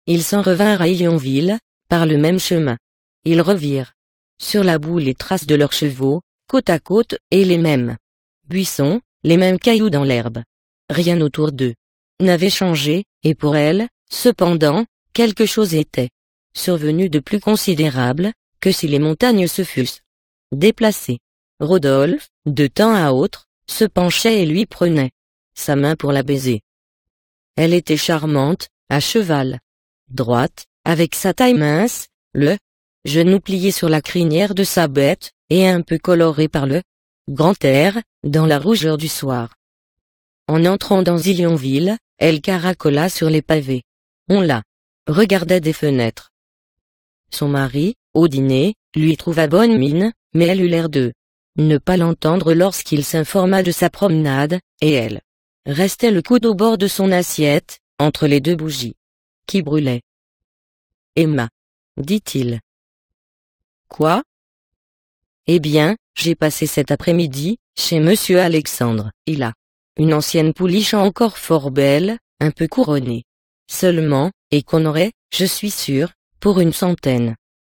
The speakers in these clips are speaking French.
Ils s'en revinrent à Yonville, par le même chemin. Ils revirent sur la boue les traces de leurs chevaux, côte à côte, et les mêmes buissons, les mêmes cailloux dans l'herbe. Rien autour d'eux n'avait changé, et pour elle, cependant, quelque chose était survenu de plus considérable, que si les montagnes se fussent déplacées. Rodolphe, de temps à autre, se penchait et lui prenait sa main pour la baiser. Elle était charmante, à cheval, droite, avec sa taille mince, le genou plié sur la crinière de sa bête, et un peu coloré par le grand air, dans la rougeur du soir. En entrant dans Zillionville, elle caracola sur les pavés. On la regardait des fenêtres. Son mari, au dîner, lui trouva bonne mine, mais elle eut l'air de ne pas l'entendre lorsqu'il s'informa de sa promenade, et elle restait le coude au bord de son assiette, entre les deux bougies qui brûlaient. « Emma, dit-il. »« Quoi ? » ?»« Eh bien, j'ai passé cet après-midi, chez monsieur Alexandre. Il a une ancienne pouliche encore fort belle, un peu couronnée. Seulement, et qu'on aurait, je suis sûr, pour 100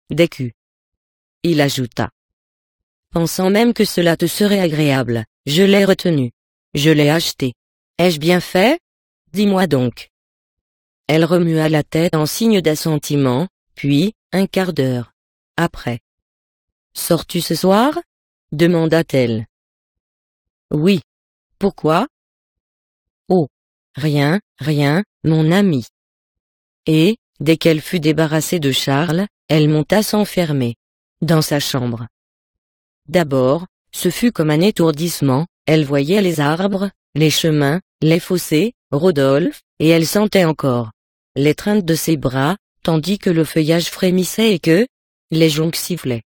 d'écus. » Il ajouta. « Pensant même que cela te serait agréable, je l'ai retenue. Je l'ai achetée. Ai-je bien fait ? Dis-moi donc. » Elle remua la tête en signe d'assentiment, puis, un quart d'heure après. « Sors-tu ce soir ? » demanda-t-elle. « Oui. Pourquoi ? » « Oh, rien, mon ami. » Et, dès qu'elle fut débarrassée de Charles, elle monta s'enfermer dans sa chambre. D'abord, ce fut comme un étourdissement, elle voyait les arbres, les chemins, les fossés, Rodolphe, et elle sentait encore l'étreinte de ses bras, tandis que le feuillage frémissait et que les joncs sifflaient.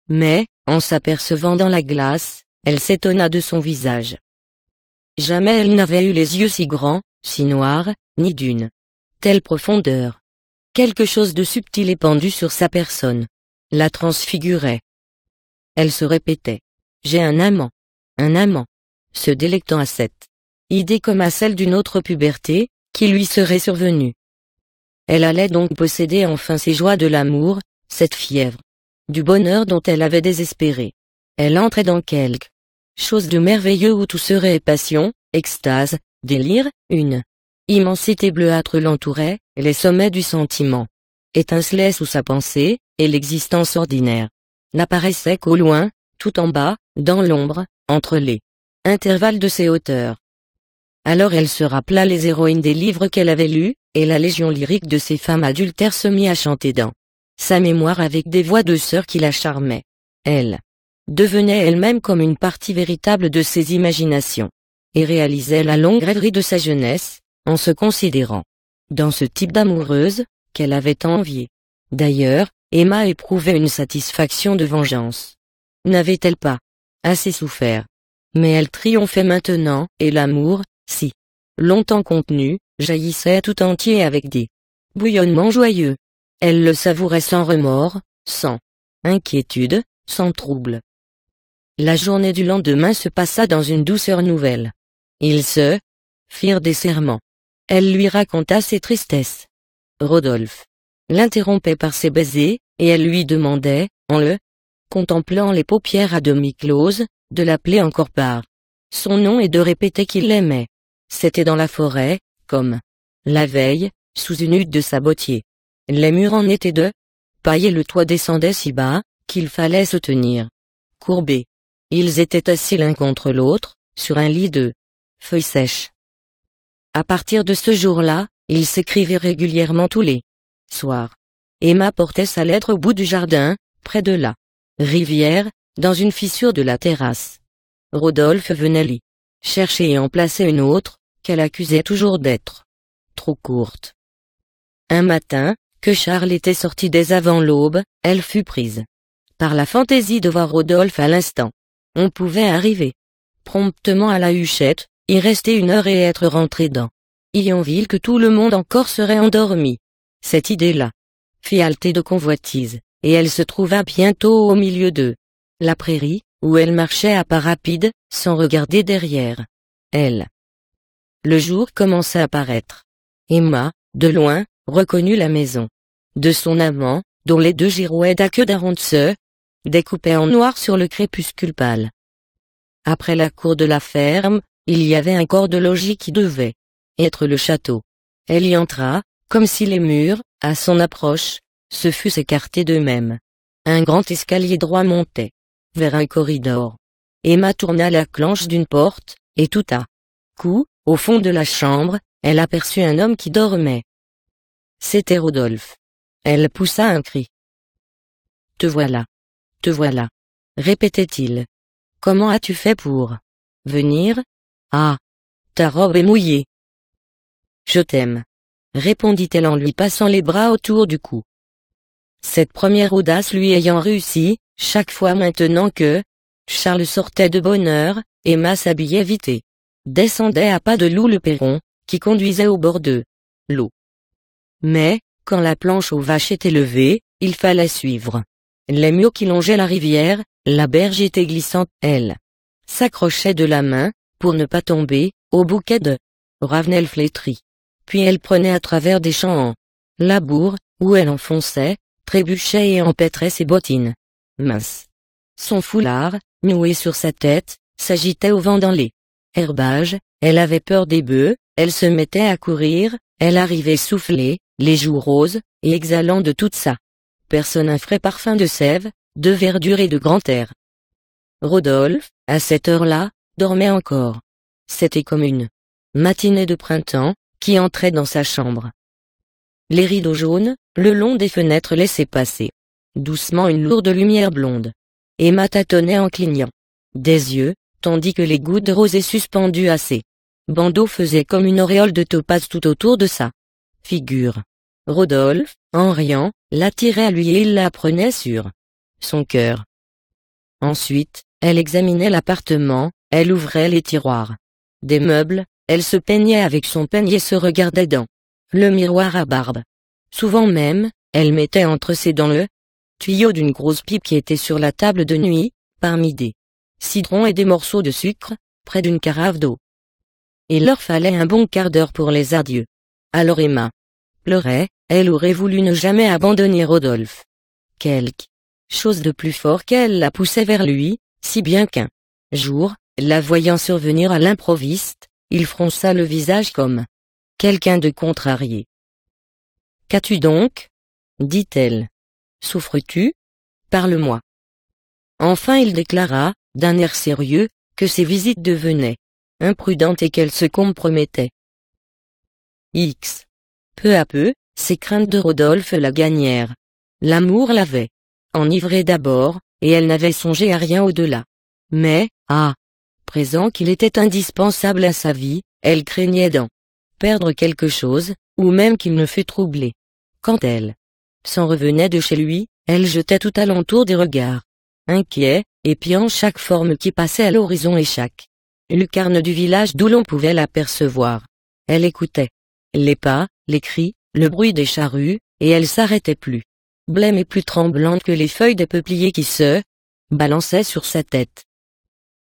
Mais, en s'apercevant dans la glace, elle s'étonna de son visage. Jamais elle n'avait eu les yeux si grands, si noirs, ni d'une telle profondeur. Quelque chose de subtil épandu sur sa personne la transfigurait. Elle se répétait « J'ai un amant, se délectant à cette idée comme à celle d'une autre puberté, qui lui serait survenue. Elle allait donc posséder enfin ces joies de l'amour, cette fièvre du bonheur dont elle avait désespéré. Elle entrait dans quelque chose de merveilleux où tout serait passion, extase, délire, une immensité bleuâtre l'entourait, les sommets du sentiment étincelaient sous sa pensée, et l'existence ordinaire n'apparaissait qu'au loin, tout en bas, dans l'ombre, entre les intervalles de ses hauteurs. Alors elle se rappela les héroïnes des livres qu'elle avait lus, et la légion lyrique de ces femmes adultères se mit à chanter dans sa mémoire avec des voix de sœurs qui la charmaient. Elle devenait elle-même comme une partie véritable de ses imaginations, et réalisait la longue rêverie de sa jeunesse, en se considérant dans ce type d'amoureuse, qu'elle avait envié. D'ailleurs, Emma éprouvait une satisfaction de vengeance. N'avait-elle pas assez souffert? Mais elle triomphait maintenant, et l'amour, si longtemps contenu, jaillissait tout entier avec des bouillonnements joyeux. Elle le savourait sans remords, sans inquiétude, sans trouble. La journée du lendemain se passa dans une douceur nouvelle. Ils se firent des serments. Elle lui raconta ses tristesses. Rodolphe l'interrompait par ses baisers, et elle lui demandait, en le contemplant les paupières à demi closes, de l'appeler encore par son nom et de répéter qu'il l'aimait. C'était dans la forêt, comme la veille, sous une hutte de sabotier. Les murs en étaient de paille et le toit descendait si bas, qu'il fallait se tenir courbés. Ils étaient assis l'un contre l'autre, sur un lit de feuilles sèches. À partir de ce jour-là, ils s'écrivaient régulièrement tous les soirs. Emma portait sa lettre au bout du jardin, près de la rivière, dans une fissure de la terrasse. Rodolphe venait l'y chercher et en placer une autre, qu'elle accusait toujours d'être trop courte. Un matin, que Charles était sorti dès avant l'aube, elle fut prise par la fantaisie de voir Rodolphe à l'instant. On pouvait arriver promptement à la huchette, y rester 1 heure et être rentré dans Yonville que tout le monde encore serait endormi. Cette idée-là fit halter de convoitise, et elle se trouva bientôt au milieu de la prairie, où elle marchait à pas rapides, sans regarder derrière elle. Le jour commençait à paraître. Emma, de loin, reconnut la maison de son amant, dont les deux girouettes à queue d'aronde se découpaient en noir sur le crépuscule pâle. Après la cour de la ferme, il y avait un corps de logis qui devait être le château. Elle y entra, comme si les murs, à son approche, se fussent écartés d'eux-mêmes. Un grand escalier droit montait vers un corridor. Emma tourna la clenche d'une porte, et tout à coup, au fond de la chambre, elle aperçut un homme qui dormait. C'était Rodolphe. Elle poussa un cri. « Te voilà. Te voilà. » répétait-il. « Comment as-tu fait pour venir? Ah, ta robe est mouillée. »« Je t'aime. » répondit-elle en lui passant les bras autour du cou. Cette première audace lui ayant réussi, chaque fois maintenant que Charles sortait de bonne heure, Emma s'habillait vite et descendait à pas de loup le perron, qui conduisait au bord de l'eau. Mais, quand la planche aux vaches était levée, il fallait suivre les murs qui longeaient la rivière. La berge était glissante, elle s'accrochait de la main, pour ne pas tomber, au bouquet de ravenelles flétries. Puis elle prenait à travers des champs en labour, où elle enfonçait, trébuchait et empêtrait ses bottines minces. Son foulard, noué sur sa tête, s'agitait au vent dans les herbages. Elle avait peur des bœufs, elle se mettait à courir, elle arrivait soufflée, les joues roses, et exhalant de toute sa personne un frais parfum de sève, de verdure et de grand air. Rodolphe, à cette heure-là, dormait encore. C'était comme une matinée de printemps, qui entrait dans sa chambre. Les rideaux jaunes, le long des fenêtres laissaient passer doucement une lourde lumière blonde. Emma tâtonnait en clignant des yeux, tandis que les gouttes de rosée suspendues à ses bandeaux faisaient comme une auréole de topaze tout autour de sa figure. Rodolphe, en riant, l'attirait à lui et il la prenait sur son cœur. Ensuite, elle examinait l'appartement, elle ouvrait les tiroirs des meubles, elle se peignait avec son peigne et se regardait dans le miroir à barbe. Souvent même, elle mettait entre ses dents le tuyau d'une grosse pipe qui était sur la table de nuit, parmi des citrons et des morceaux de sucre, près d'une carafe d'eau. Il leur fallait un bon quart d'heure pour les adieux. Alors Emma pleurait, elle aurait voulu ne jamais abandonner Rodolphe. Quelque chose de plus fort qu'elle la poussait vers lui, si bien qu'un jour, la voyant survenir à l'improviste, il fronça le visage comme quelqu'un de contrarié. « Qu'as-tu donc ?» dit-elle. « Souffres-tu? Parle-moi. » Enfin il déclara, d'un air sérieux, que ses visites devenaient imprudentes et qu'elle se compromettait. X. Peu à peu, ses craintes de Rodolphe la gagnèrent. L'amour l'avait enivrée d'abord, et elle n'avait songé à rien au-delà. Mais, à présent qu'il était indispensable à sa vie, elle craignait d'en perdre quelque chose, ou même qu'il ne fût troublé. Quand elle s'en revenait de chez lui, elle jetait tout alentour des regards inquiets, épiant chaque forme qui passait à l'horizon et chaque lucarne du village d'où l'on pouvait l'apercevoir. Elle écoutait les pas, les cris, le bruit des charrues, et elle s'arrêtait plus blême et plus tremblante que les feuilles des peupliers qui se balançaient sur sa tête.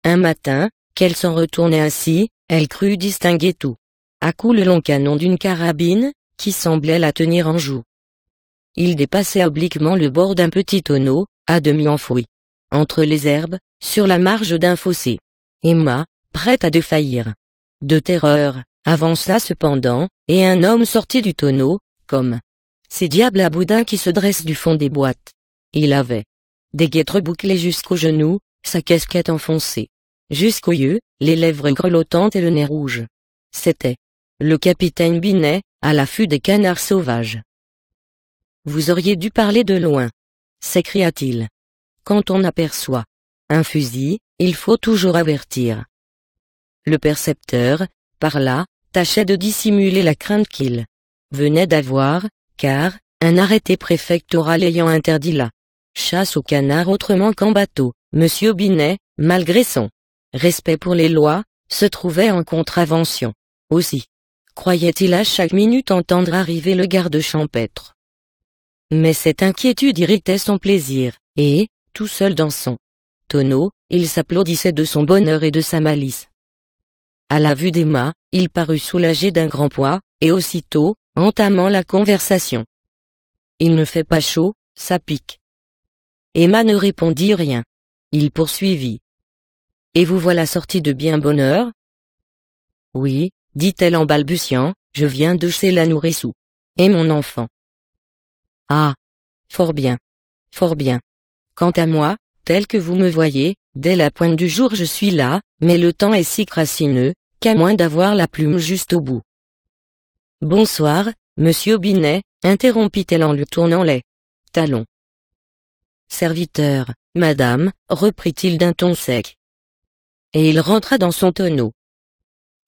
Un matin, qu'elle s'en retournait ainsi, elle crut distinguer tout à coup le long canon d'une carabine, qui semblait la tenir en joue. Il dépassait obliquement le bord d'un petit tonneau, à demi enfoui entre les herbes, sur la marge d'un fossé. Emma, prête à défaillir de terreur, avança cependant, et un homme sortit du tonneau, comme ces diables à boudin qui se dressent du fond des boîtes. Il avait des guêtres bouclées jusqu'aux genoux, sa casquette enfoncée jusqu'aux yeux, les lèvres grelottantes et le nez rouge. C'était le capitaine Binet, à l'affût des canards sauvages. « Vous auriez dû parler de loin » s'écria-t-il. « Quand on aperçoit un fusil, il faut toujours avertir. » Le percepteur, par là, tâchait de dissimuler la crainte qu'il venait d'avoir, car, un arrêté préfectoral ayant interdit la chasse aux canards autrement qu'en bateau, Monsieur Binet, malgré son respect pour les lois, se trouvait en contravention. Aussi, croyait-il à chaque minute entendre arriver le garde champêtre. Mais cette inquiétude irritait son plaisir, et, tout seul dans son tonneau, il s'applaudissait de son bonheur et de sa malice. À la vue d'Emma, il parut soulagé d'un grand poids, et aussitôt, entamant la conversation. Il ne fait pas chaud, ça pique. Emma ne répondit rien. Il poursuivit. Et vous voilà sorti de bien bonne heure? Oui, dit-elle en balbutiant, je viens de chez la nourrissou. Et mon enfant. Ah. Fort bien. Fort bien. Quant à moi, tel que vous me voyez, dès la pointe du jour je suis là, mais le temps est si crassineux, qu'à moins d'avoir la plume juste au bout. Bonsoir, monsieur Binet, interrompit-elle en lui tournant les talons. Serviteur, madame, reprit-il d'un ton sec. Et il rentra dans son tonneau.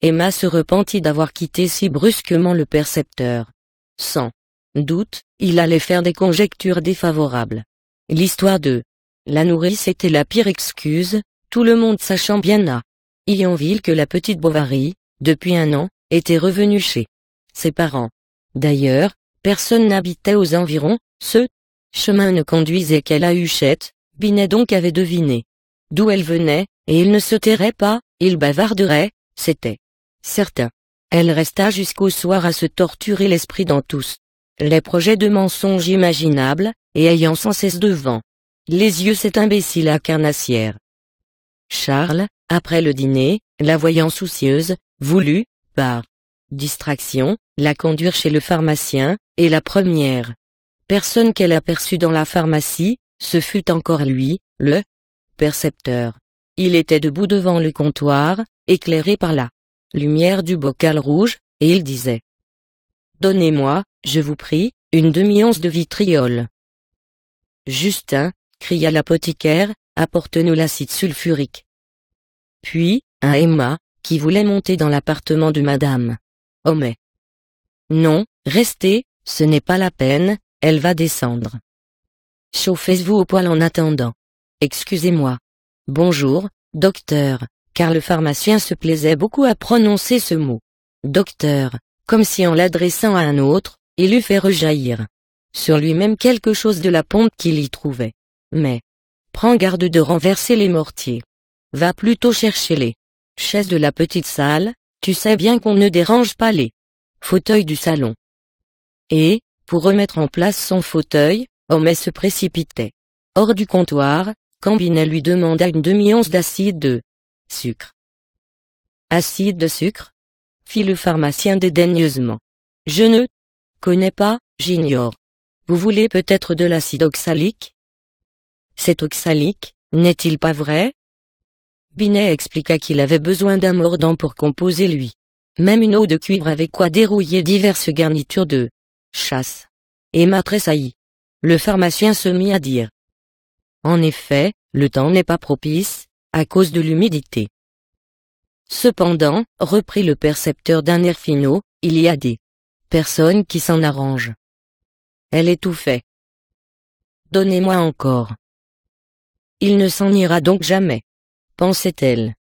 Emma se repentit d'avoir quitté si brusquement le percepteur. Sans doute, il allait faire des conjectures défavorables. L'histoire de la nourrice était la pire excuse, tout le monde sachant bien à Yonville que la petite Bovary, depuis 1 an, était revenue chez ses parents. D'ailleurs, personne n'habitait aux environs, ce chemin ne conduisait qu'à la Huchette, Binet donc avait deviné d'où elle venait, et il ne se tairait pas, il bavarderait, c'était certain. Elle resta jusqu'au soir à se torturer l'esprit dans tous les projets de mensonges imaginables, et ayant sans cesse devant les yeux cet imbécile à carnassière. Charles, après le dîner, la voyant soucieuse, voulut, par distraction, la conduire chez le pharmacien, et la première personne qu'elle aperçut dans la pharmacie, ce fut encore lui, le percepteur. Il était debout devant le comptoir, éclairé par la lumière du bocal rouge, et il disait: Donnez-moi, je vous prie, une demi-once de vitriol. Justin, cria l'apothicaire, apporte-nous l'acide sulfurique. Puis, à Emma, qui voulait monter dans l'appartement de madame Homais. Non, restez, ce n'est pas la peine, elle va descendre. Chauffez-vous au poêle en attendant. Excusez-moi. Bonjour, docteur, car le pharmacien se plaisait beaucoup à prononcer ce mot. Docteur, comme si en l'adressant à un autre, il eût fait rejaillir sur lui-même quelque chose de la pompe qu'il y trouvait. Mais, prends garde de renverser les mortiers. Va plutôt chercher les chaises de la petite salle, tu sais bien qu'on ne dérange pas les fauteuils du salon. Et, pour remettre en place son fauteuil, Homais se précipitait hors du comptoir, quand Binet lui demanda une demi-once d'acide de sucre. Acide de sucre? Fit le pharmacien dédaigneusement. Je ne connais pas, j'ignore. Vous voulez peut-être de l'acide oxalique? C'est oxalique, n'est-il pas vrai? Binet expliqua qu'il avait besoin d'un mordant pour composer même une eau de cuivre avec quoi dérouiller diverses garnitures de chasse. Emma tressaillit. Le pharmacien se mit à dire: En effet, le temps n'est pas propice, à cause de l'humidité. Cependant, reprit le percepteur d'un air finaud, il y a des personnes qui s'en arrangent. Elle étouffait. Donnez-moi encore. Il ne s'en ira donc jamais, pensait-elle.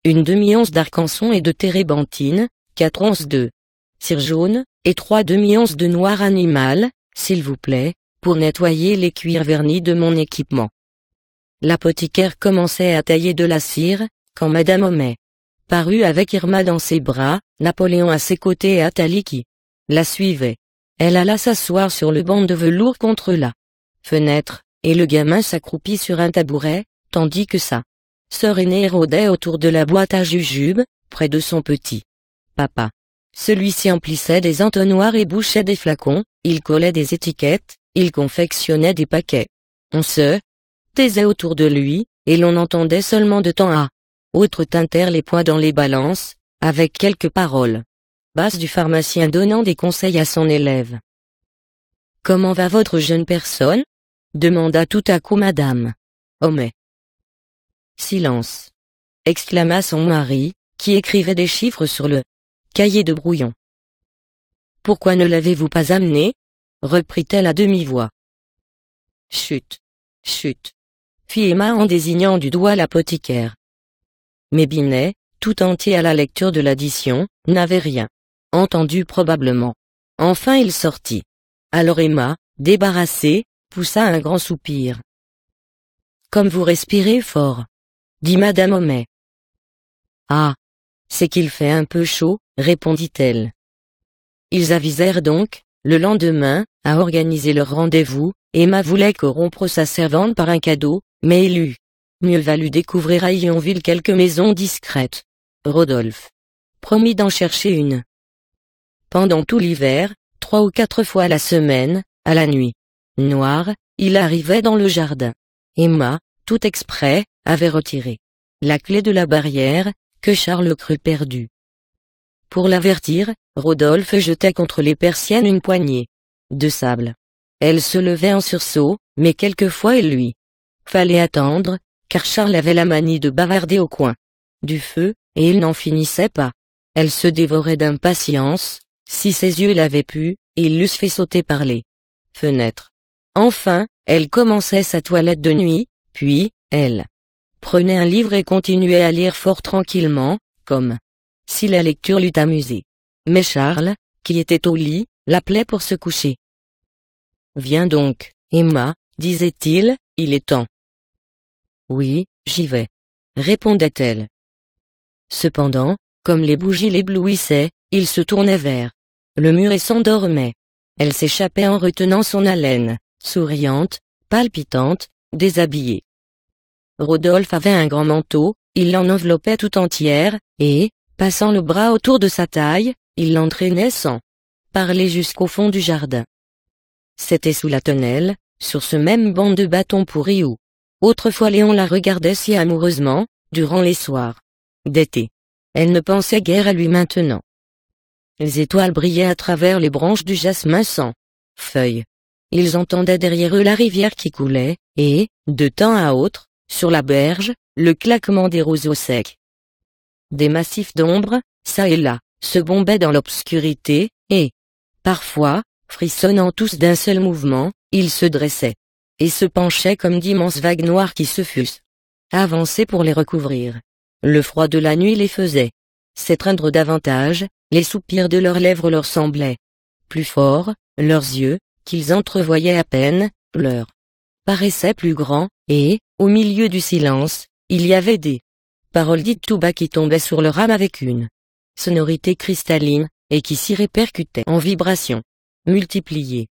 Une demi-once d'arcanson et de térébenthine, 4 onces de cire jaune, et 3 demi-onces de noir animal, s'il vous plaît, pour nettoyer les cuirs vernis de mon équipement. L'apothicaire commençait à tailler de la cire, quand madame Homais parut avec Irma dans ses bras, Napoléon à ses côtés et Athalie qui la suivait. Elle alla s'asseoir sur le banc de velours contre la fenêtre, et le gamin s'accroupit sur un tabouret, tandis que sa sœur aînée rôdait autour de la boîte à jujubes, près de son petit papa. Celui-ci emplissait des entonnoirs et bouchait des flacons, il collait des étiquettes, il confectionnait des paquets. On se taisait autour de lui, et l'on entendait seulement de temps à autre tinter les poings dans les balances, avec quelques paroles basses du pharmacien donnant des conseils à son élève. « Comment va votre jeune personne ?» demanda tout à coup madame Homais. « Silence !» exclama son mari, qui écrivait des chiffres sur le cahier de brouillon. « Pourquoi ne l'avez-vous pas amené ?» reprit-elle à demi-voix. « Chut, chut !» fit Emma en désignant du doigt l'apothicaire. Mais Binet, tout entier à la lecture de l'addition, n'avait rien entendu probablement. Enfin il sortit. Alors Emma, débarrassée, poussa un grand soupir. « Comme vous respirez fort !» dit madame Homais. « Ah, c'est qu'il fait un peu chaud, répondit-elle. Ils avisèrent donc, le lendemain, à organiser leur rendez-vous. Emma voulait corrompre sa servante par un cadeau, mais il eût mieux valu découvrir à Yonville quelques maisons discrètes. Rodolphe promit d'en chercher une. Pendant tout l'hiver, 3 ou 4 fois la semaine, à la nuit noire, il arrivait dans le jardin. Emma, tout exprès, avait retiré la clé de la barrière, que Charles crut perdue. Pour l'avertir, Rodolphe jetait contre les persiennes une poignée de sable. Elle se levait en sursaut, mais quelquefois il lui fallait attendre, car Charles avait la manie de bavarder au coin du feu, et il n'en finissait pas. Elle se dévorait d'impatience, si ses yeux l'avaient pu, ils l'eussent fait sauter par les fenêtres. Enfin, elle commençait sa toilette de nuit, puis, elle prenait un livre et continuait à lire fort tranquillement, comme si la lecture l'eût amusée. Mais Charles, qui était au lit, l'appelait pour se coucher. « Viens donc, Emma, disait-il, il est temps. »« Oui, j'y vais, » répondait-elle. Cependant, comme les bougies l'éblouissaient, il se tournait vers le mur et s'endormait. Elle s'échappait en retenant son haleine, souriante, palpitante, déshabillée. Rodolphe avait un grand manteau, il l'en enveloppait tout entière, et, passant le bras autour de sa taille, il l'entraînait sans parler jusqu'au fond du jardin. C'était sous la tonnelle, sur ce même banc de bâtons pourris où, autrefois Léon la regardait si amoureusement, durant les soirs d'été. Elle ne pensait guère à lui maintenant. Les étoiles brillaient à travers les branches du jasmin sans feuilles. Ils entendaient derrière eux la rivière qui coulait, et, de temps à autre, sur la berge, le claquement des roseaux secs. Des massifs d'ombre, çà et là, se bombaient dans l'obscurité, et, parfois, frissonnant tous d'un seul mouvement, ils se dressaient et se penchaient comme d'immenses vagues noires qui se fussent avancées pour les recouvrir. Le froid de la nuit les faisait s'étreindre davantage, les soupirs de leurs lèvres leur semblaient plus forts, leurs yeux, qu'ils entrevoyaient à peine, leur paraissaient plus grands, et, au milieu du silence, il y avait des paroles dites tout bas qui tombaient sur leur âme avec une sonorité cristalline, et qui s'y répercutaient en vibrations multipliées.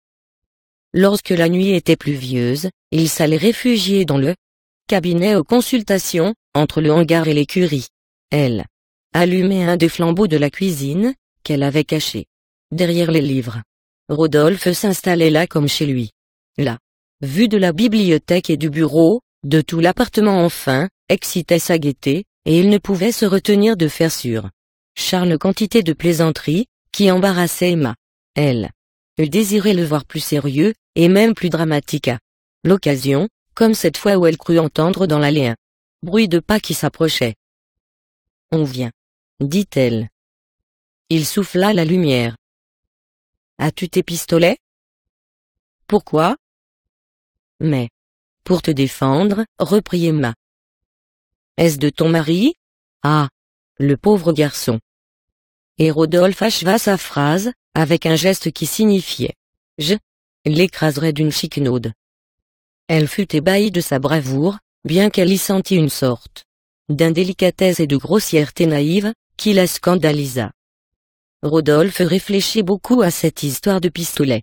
Lorsque la nuit était pluvieuse, il s'allait réfugier dans le cabinet aux consultations, entre le hangar et l'écurie. Elle allumait un des flambeaux de la cuisine, qu'elle avait caché derrière les livres. Rodolphe s'installait là comme chez lui. La vue de la bibliothèque et du bureau, de tout l'appartement enfin, excitait sa gaieté, et il ne pouvait se retenir de faire sur Charles quantité de plaisanteries, qui embarrassaient Emma. Elle eût désiré le voir plus sérieux, et même plus dramatique à l'occasion, comme cette fois où elle crut entendre dans l'allée un bruit de pas qui s'approchait. « On vient, » dit-elle. Il souffla la lumière. « As-tu tes pistolets ? » ?»« Pourquoi ? » ?»« Mais, pour te défendre, » reprit Emma. « Est-ce de ton mari ? » ?»« Ah, le pauvre garçon. » Et Rodolphe acheva sa phrase, avec un geste qui signifiait « Je l'écraserai d'une chiquenaude. » Elle fut ébahie de sa bravoure, bien qu'elle y sentît une sorte d'indélicatesse et de grossièreté naïve, qui la scandalisa. Rodolphe réfléchit beaucoup à cette histoire de pistolet.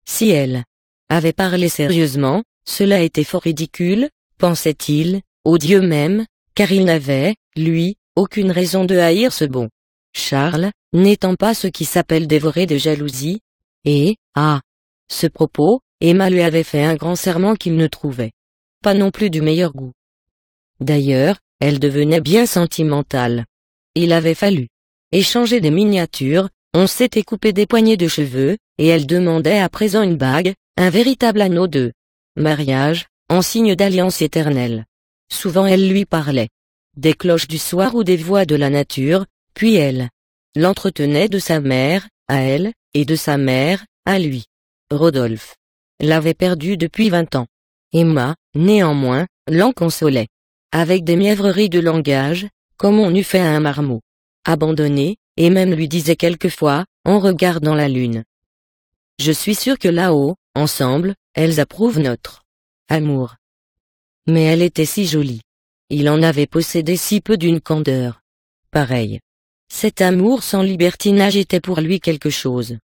Si elle avait parlé sérieusement, cela était fort ridicule, pensait-il, au Dieu même, car il n'avait, lui, aucune raison de haïr ce bon Charles, n'étant pas ce qui s'appelle dévoré de jalousie, et, à ce propos, Emma lui avait fait un grand serment qu'il ne trouvait pas non plus du meilleur goût. D'ailleurs, elle devenait bien sentimentale. Il avait fallu échanger des miniatures, on s'était coupé des poignées de cheveux, et elle demandait à présent une bague, un véritable anneau de mariage, en signe d'alliance éternelle. Souvent elle lui parlait des cloches du soir ou des voix de la nature, puis elle l'entretenait de sa mère, à elle, et de sa mère, à lui. Rodolphe l'avait perdu depuis 20 ans. Emma, néanmoins, l'en consolait avec des mièvreries de langage, comme on eût fait à un marmot abandonné, et même lui disait quelquefois, en regardant la lune. « Je suis sûr que là-haut, ensemble, elles approuvent notre amour. » Mais elle était si jolie. Il en avait possédé si peu d'une candeur pareille. Cet amour sans libertinage était pour lui quelque chose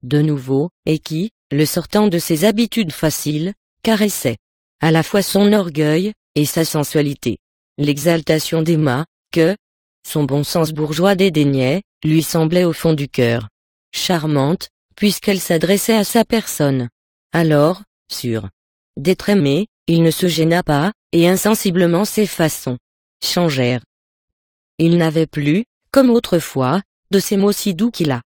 de nouveau, et qui, le sortant de ses habitudes faciles, caressait à la fois son orgueil et sa sensualité. L'exaltation d'Emma, que son bon sens bourgeois dédaignait, lui semblait au fond du cœur charmante, puisqu'elle s'adressait à sa personne. Alors, sûr d'être aimé, il ne se gêna pas, et insensiblement ses façons changèrent. Il n'avait plus, comme autrefois, de ces mots si doux qui la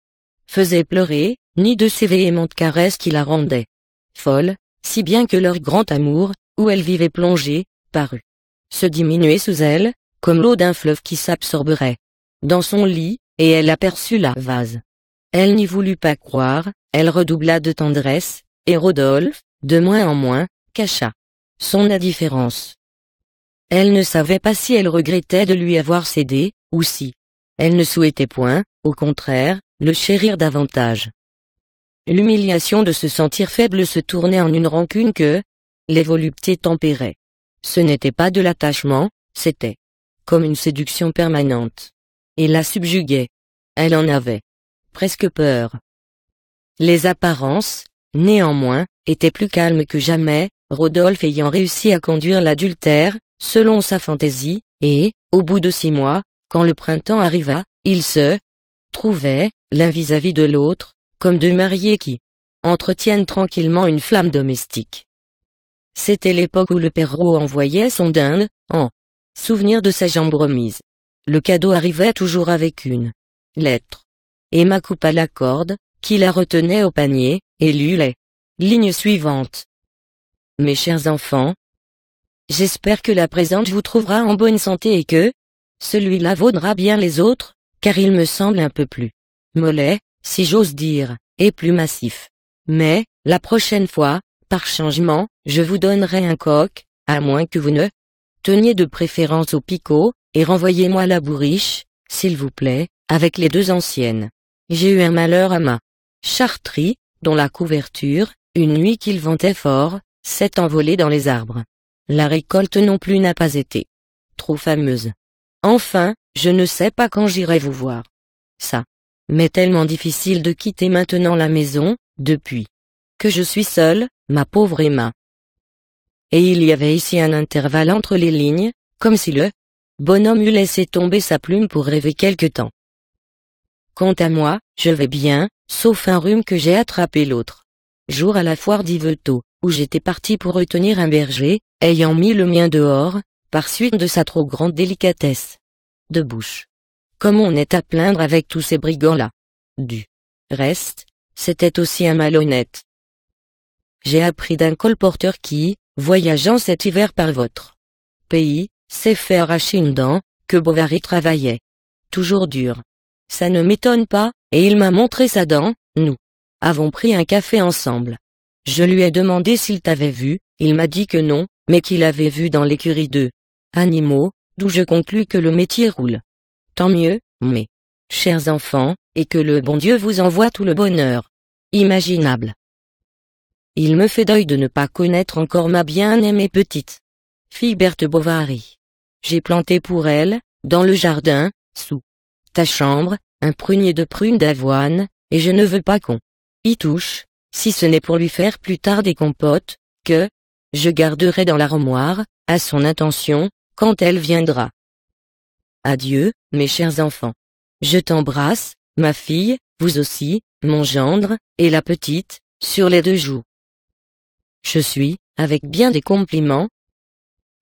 faisaient pleurer, ni de ces véhémentes caresses qui la rendaient folle, si bien que leur grand amour, où elle vivait plongée, parut se diminuer sous elle, comme l'eau d'un fleuve qui s'absorberait dans son lit, et elle aperçut la vase. Elle n'y voulut pas croire, elle redoubla de tendresse, et Rodolphe, de moins en moins, cacha son indifférence. Elle ne savait pas si elle regrettait de lui avoir cédé, ou si elle ne souhaitait point, au contraire, le chérir davantage. L'humiliation de se sentir faible se tournait en une rancune que les voluptés tempéraient. Ce n'était pas de l'attachement, c'était comme une séduction permanente. Et la subjuguait. Elle en avait presque peur. Les apparences, néanmoins, étaient plus calmes que jamais, Rodolphe ayant réussi à conduire l'adultère, selon sa fantaisie, et, au bout de 6 mois, quand le printemps arriva, ils se trouvaient, l'un vis-à-vis de l'autre, comme deux mariés qui entretiennent tranquillement une flamme domestique. C'était l'époque où le Perrault envoyait son dinde, en souvenir de sa jambe remise. Le cadeau arrivait toujours avec une lettre. Emma coupa la corde, qui la retenait au panier, et lut les lignes suivantes. Mes chers enfants, j'espère que la présente vous trouvera en bonne santé et que celui-là vaudra bien les autres, car il me semble un peu plus mollet, si j'ose dire, et plus massif. Mais, la prochaine fois, par changement, je vous donnerai un coq, à moins que vous ne teniez de préférence au picot, et renvoyez-moi la bourriche, s'il vous plaît, avec les 2 anciennes. J'ai eu un malheur à ma chartrerie, dont la couverture, une nuit qu'il ventait fort, s'est envolée dans les arbres. La récolte non plus n'a pas été trop fameuse. Enfin, je ne sais pas quand j'irai vous voir. Ça m'est tellement difficile de quitter maintenant la maison, depuis que je suis seule, ma pauvre Emma. Et il y avait ici un intervalle entre les lignes, comme si le bonhomme eût laissé tomber sa plume pour rêver quelque temps. Quant à moi, je vais bien, sauf un rhume que j'ai attrapé l'autre jour à la foire d'Yvetot, où j'étais parti pour retenir un berger, ayant mis le mien dehors, par suite de sa trop grande délicatesse de bouche. Comme on est à plaindre avec tous ces brigands-là. Du reste, c'était aussi un malhonnête. J'ai appris d'un colporteur qui, voyageant cet hiver par votre pays, s'est fait arracher une dent, que Bovary travaillait toujours dur. Ça ne m'étonne pas, et il m'a montré sa dent, nous avons pris un café ensemble. Je lui ai demandé s'il t'avait vu, il m'a dit que non, mais qu'il avait vu dans l'écurie de animaux, d'où je conclus que le métier roule. Tant mieux, mes chers enfants, et que le bon Dieu vous envoie tout le bonheur imaginable. Il me fait deuil de ne pas connaître encore ma bien-aimée petite fille Berthe Bovary. J'ai planté pour elle, dans le jardin, sous ta chambre, un prunier de prunes d'avoine, et je ne veux pas qu'on y touche, si ce n'est pour lui faire plus tard des compotes, que je garderai dans l'armoire, à son intention, quand elle viendra. Adieu, mes chers enfants. Je t'embrasse, ma fille, vous aussi, mon gendre, et la petite, sur les 2 joues. Je suis, avec bien des compliments,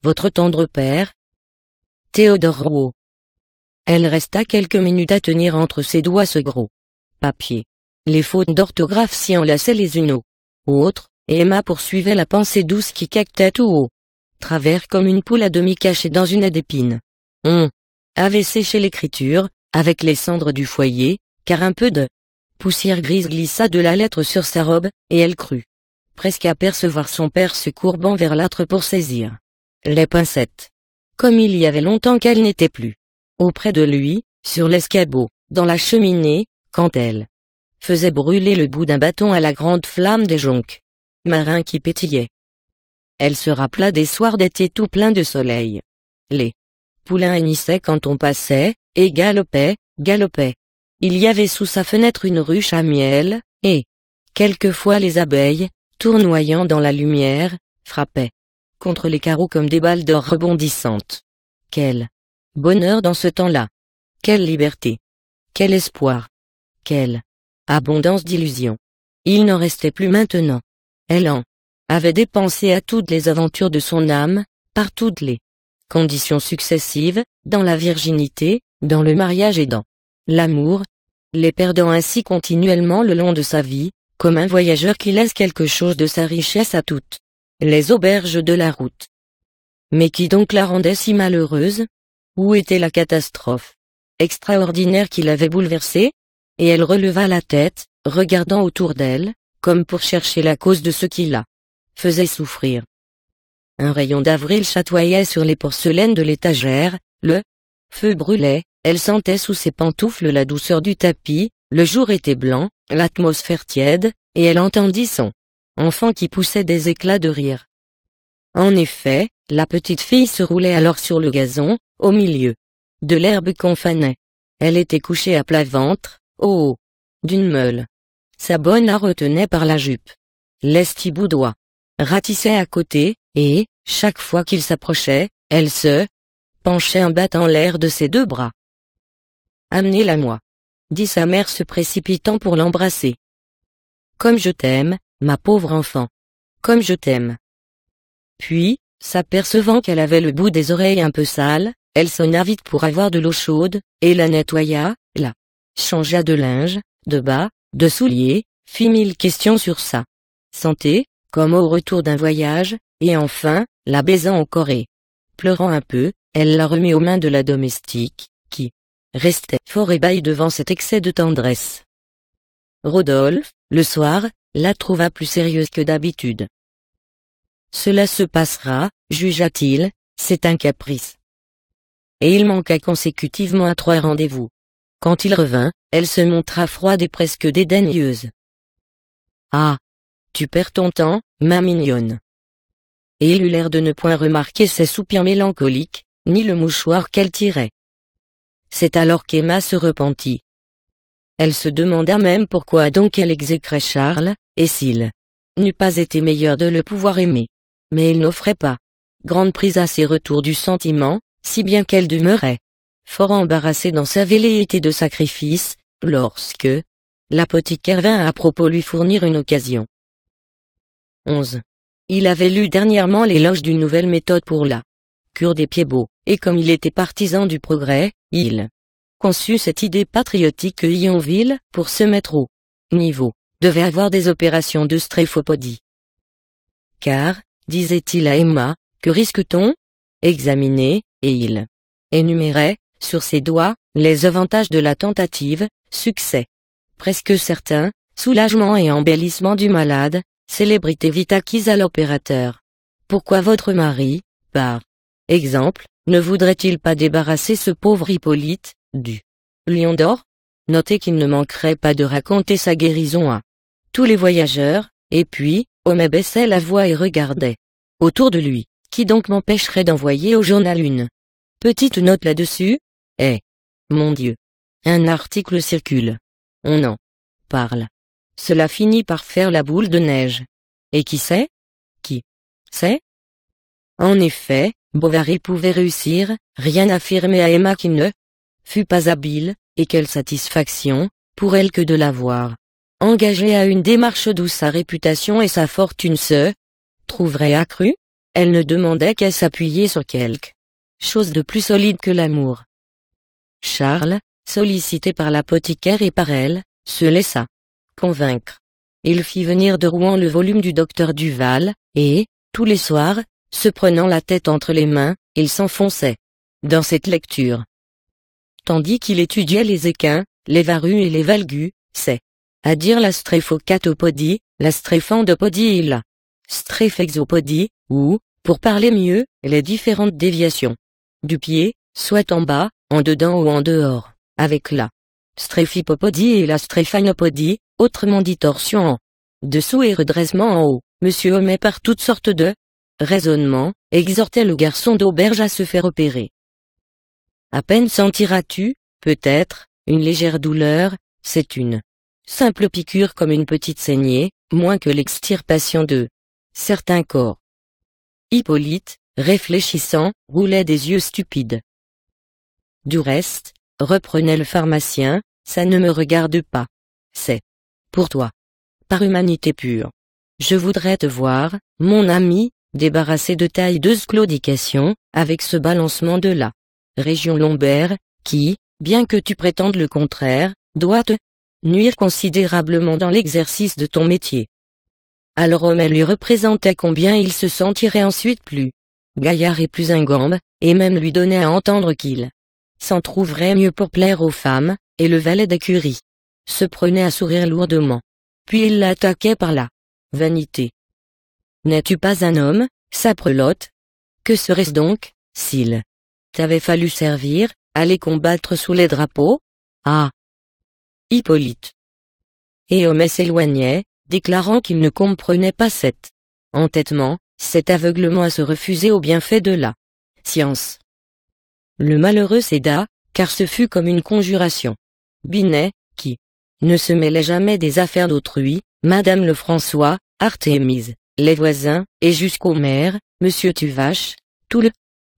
votre tendre père, Théodore Rouault. Elle resta quelques minutes à tenir entre ses doigts ce gros papier. Les fautes d'orthographe s'y enlaçaient les unes aux autres, et Emma poursuivait la pensée douce qui caquetait tout haut travers comme une poule à demi cachée dans une haie d'épines. On avait séché l'écriture, avec les cendres du foyer, car un peu de poussière grise glissa de la lettre sur sa robe, et elle crut presque apercevoir son père se courbant vers l'âtre pour saisir les pincettes. Comme il y avait longtemps qu'elle n'était plus auprès de lui, sur l'escabeau, dans la cheminée, quand elle faisait brûler le bout d'un bâton à la grande flamme des joncs marins qui pétillaient. Elle se rappela des soirs d'été tout pleins de soleil. Les poulains hennissaient quand on passait, et galopaient, galopaient. Il y avait sous sa fenêtre une ruche à miel, et Quelquefois les abeilles, tournoyant dans la lumière, frappaient contre les carreaux comme des balles d'or rebondissantes. Quel bonheur dans ce temps-là! Quelle liberté! Quel espoir! Quelle abondance d'illusions! Il n'en restait plus maintenant. Elle en avait dépensé à toutes les aventures de son âme, par toutes les conditions successives, dans la virginité, dans le mariage et dans l'amour, les perdant ainsi continuellement le long de sa vie, comme un voyageur qui laisse quelque chose de sa richesse à toutes les auberges de la route. Mais qui donc la rendait si malheureuse? Où était la catastrophe extraordinaire qui l'avait bouleversée? Et elle releva la tête, regardant autour d'elle, comme pour chercher la cause de ce qui la faisait souffrir. Un rayon d'avril chatoyait sur les porcelaines de l'étagère, le feu brûlait, elle sentait sous ses pantoufles la douceur du tapis, le jour était blanc, l'atmosphère tiède, et elle entendit son enfant qui poussait des éclats de rire. En effet, la petite fille se roulait alors sur le gazon, au milieu de l'herbe qu'on fanait. Elle était couchée à plat ventre, au haut d'une meule. Sa bonne la retenait par la jupe. Lestiboudois ratissait à côté, et, chaque fois qu'il s'approchait, elle se penchait en battant l'air de ses deux bras. « Amenez-la-moi » dit sa mère se précipitant pour l'embrasser. « Comme je t'aime, ma pauvre enfant. Comme je t'aime. » Puis, s'apercevant qu'elle avait le bout des oreilles un peu sales, elle sonna vite pour avoir de l'eau chaude, et la nettoya, la changea de linge, de bas, de souliers, fit 1000 questions sur sa santé, comme au retour d'un voyage, et enfin, la baisant encore et, pleurant un peu, elle la remit aux mains de la domestique, qui restait fort ébahi devant cet excès de tendresse. Rodolphe, le soir, la trouva plus sérieuse que d'habitude. Cela se passera, jugea-t-il, c'est un caprice. Et il manqua consécutivement à 3 rendez-vous. Quand il revint, elle se montra froide et presque dédaigneuse. « Ah! Tu perds ton temps, ma mignonne. » Et il eut l'air de ne point remarquer ses soupirs mélancoliques, ni le mouchoir qu'elle tirait. C'est alors qu'Emma se repentit. Elle se demanda même pourquoi donc elle exécrait Charles, et s'il n'eût pas été meilleur de le pouvoir aimer. Mais il n'offrait pas grande prise à ses retours du sentiment, si bien qu'elle demeurait fort embarrassée dans sa velléité de sacrifice, lorsque l'apothicaire vint à propos lui fournir une occasion. 11. Il avait lu dernièrement l'éloge d'une nouvelle méthode pour la cure des pieds beaux, et comme il était partisan du progrès, il conçut cette idée patriotique que Yonville, pour se mettre au niveau, devait avoir des opérations de stréphopodie. Car, disait-il à Emma, que risque-t-on? Examiner, et il énumérait, sur ses doigts, les avantages de la tentative, succès presque certain, soulagement et embellissement du malade, célébrité vite acquise à l'opérateur. Pourquoi votre mari, par exemple, ne voudrait-il pas débarrasser ce pauvre Hippolyte, du lion d'or? Notez qu'il ne manquerait pas de raconter sa guérison à tous les voyageurs, et puis, Homais baissait la voix et regardait autour de lui. Qui donc m'empêcherait d'envoyer au journal une petite note là-dessus? Eh! Mon Dieu! Un article circule. On en parle. Cela finit par faire la boule de neige. Et qui sait? Qui sait? En effet, Bovary pouvait réussir, rien n'affirmait à Emma qui ne fût pas habile, et quelle satisfaction, pour elle que de l'avoir engagée à une démarche d'où sa réputation et sa fortune se trouveraient accrues. Elle ne demandait qu'à s'appuyer sur quelque chose de plus solide que l'amour. Charles, sollicité par l'apothicaire et par elle, se laissa convaincre. Il fit venir de Rouen le volume du docteur Duval, et, tous les soirs, se prenant la tête entre les mains, il s'enfonçait dans cette lecture. Tandis qu'il étudiait les équins, les varus et les valgus, c'est-à-dire la stréphocatopodie, la stréphendopodie et la stréphexopodie, ou, pour parler mieux, les différentes déviations du pied, soit en bas, en dedans ou en dehors, avec la stréphipopodie et la stréphanopodie, autrement dit torsion en dessous et redressement en haut. Monsieur Homais par toutes sortes de raisonnements, exhortait le garçon d'auberge à se faire opérer. À peine sentiras-tu, peut-être, une légère douleur, c'est une Simple piqûre comme une petite saignée, moins que l'extirpation de certains corps. Hippolyte, réfléchissant, roulait des yeux stupides. Du reste, reprenait le pharmacien, ça ne me regarde pas. C'est pour toi. Par humanité pure. Je voudrais te voir, mon ami, débarrassé de ta hideuse claudication, avec ce balancement de la région lombaire, qui, bien que tu prétendes le contraire, doit te nuire considérablement dans l'exercice de ton métier. Alors Homais lui représentait combien il se sentirait ensuite plus gaillard et plus ingambe, et même lui donnait à entendre qu'il s'en trouverait mieux pour plaire aux femmes, et le valet d'écurie se prenait à sourire lourdement. Puis il l'attaquait par la vanité. N'es-tu pas un homme, saprelotte? Que serait-ce donc, s'il t'avait fallu servir, aller combattre sous les drapeaux? Ah! Hippolyte. Et Homais s'éloignait, déclarant qu'il ne comprenait pas cet entêtement, cet aveuglement à se refuser aux bienfaits de la science. Le malheureux céda, car ce fut comme une conjuration. Binet, qui ne se mêlait jamais des affaires d'autrui, Madame Lefrançois, Artémise, les voisins, et jusqu'au maire, Monsieur Tuvache, tout le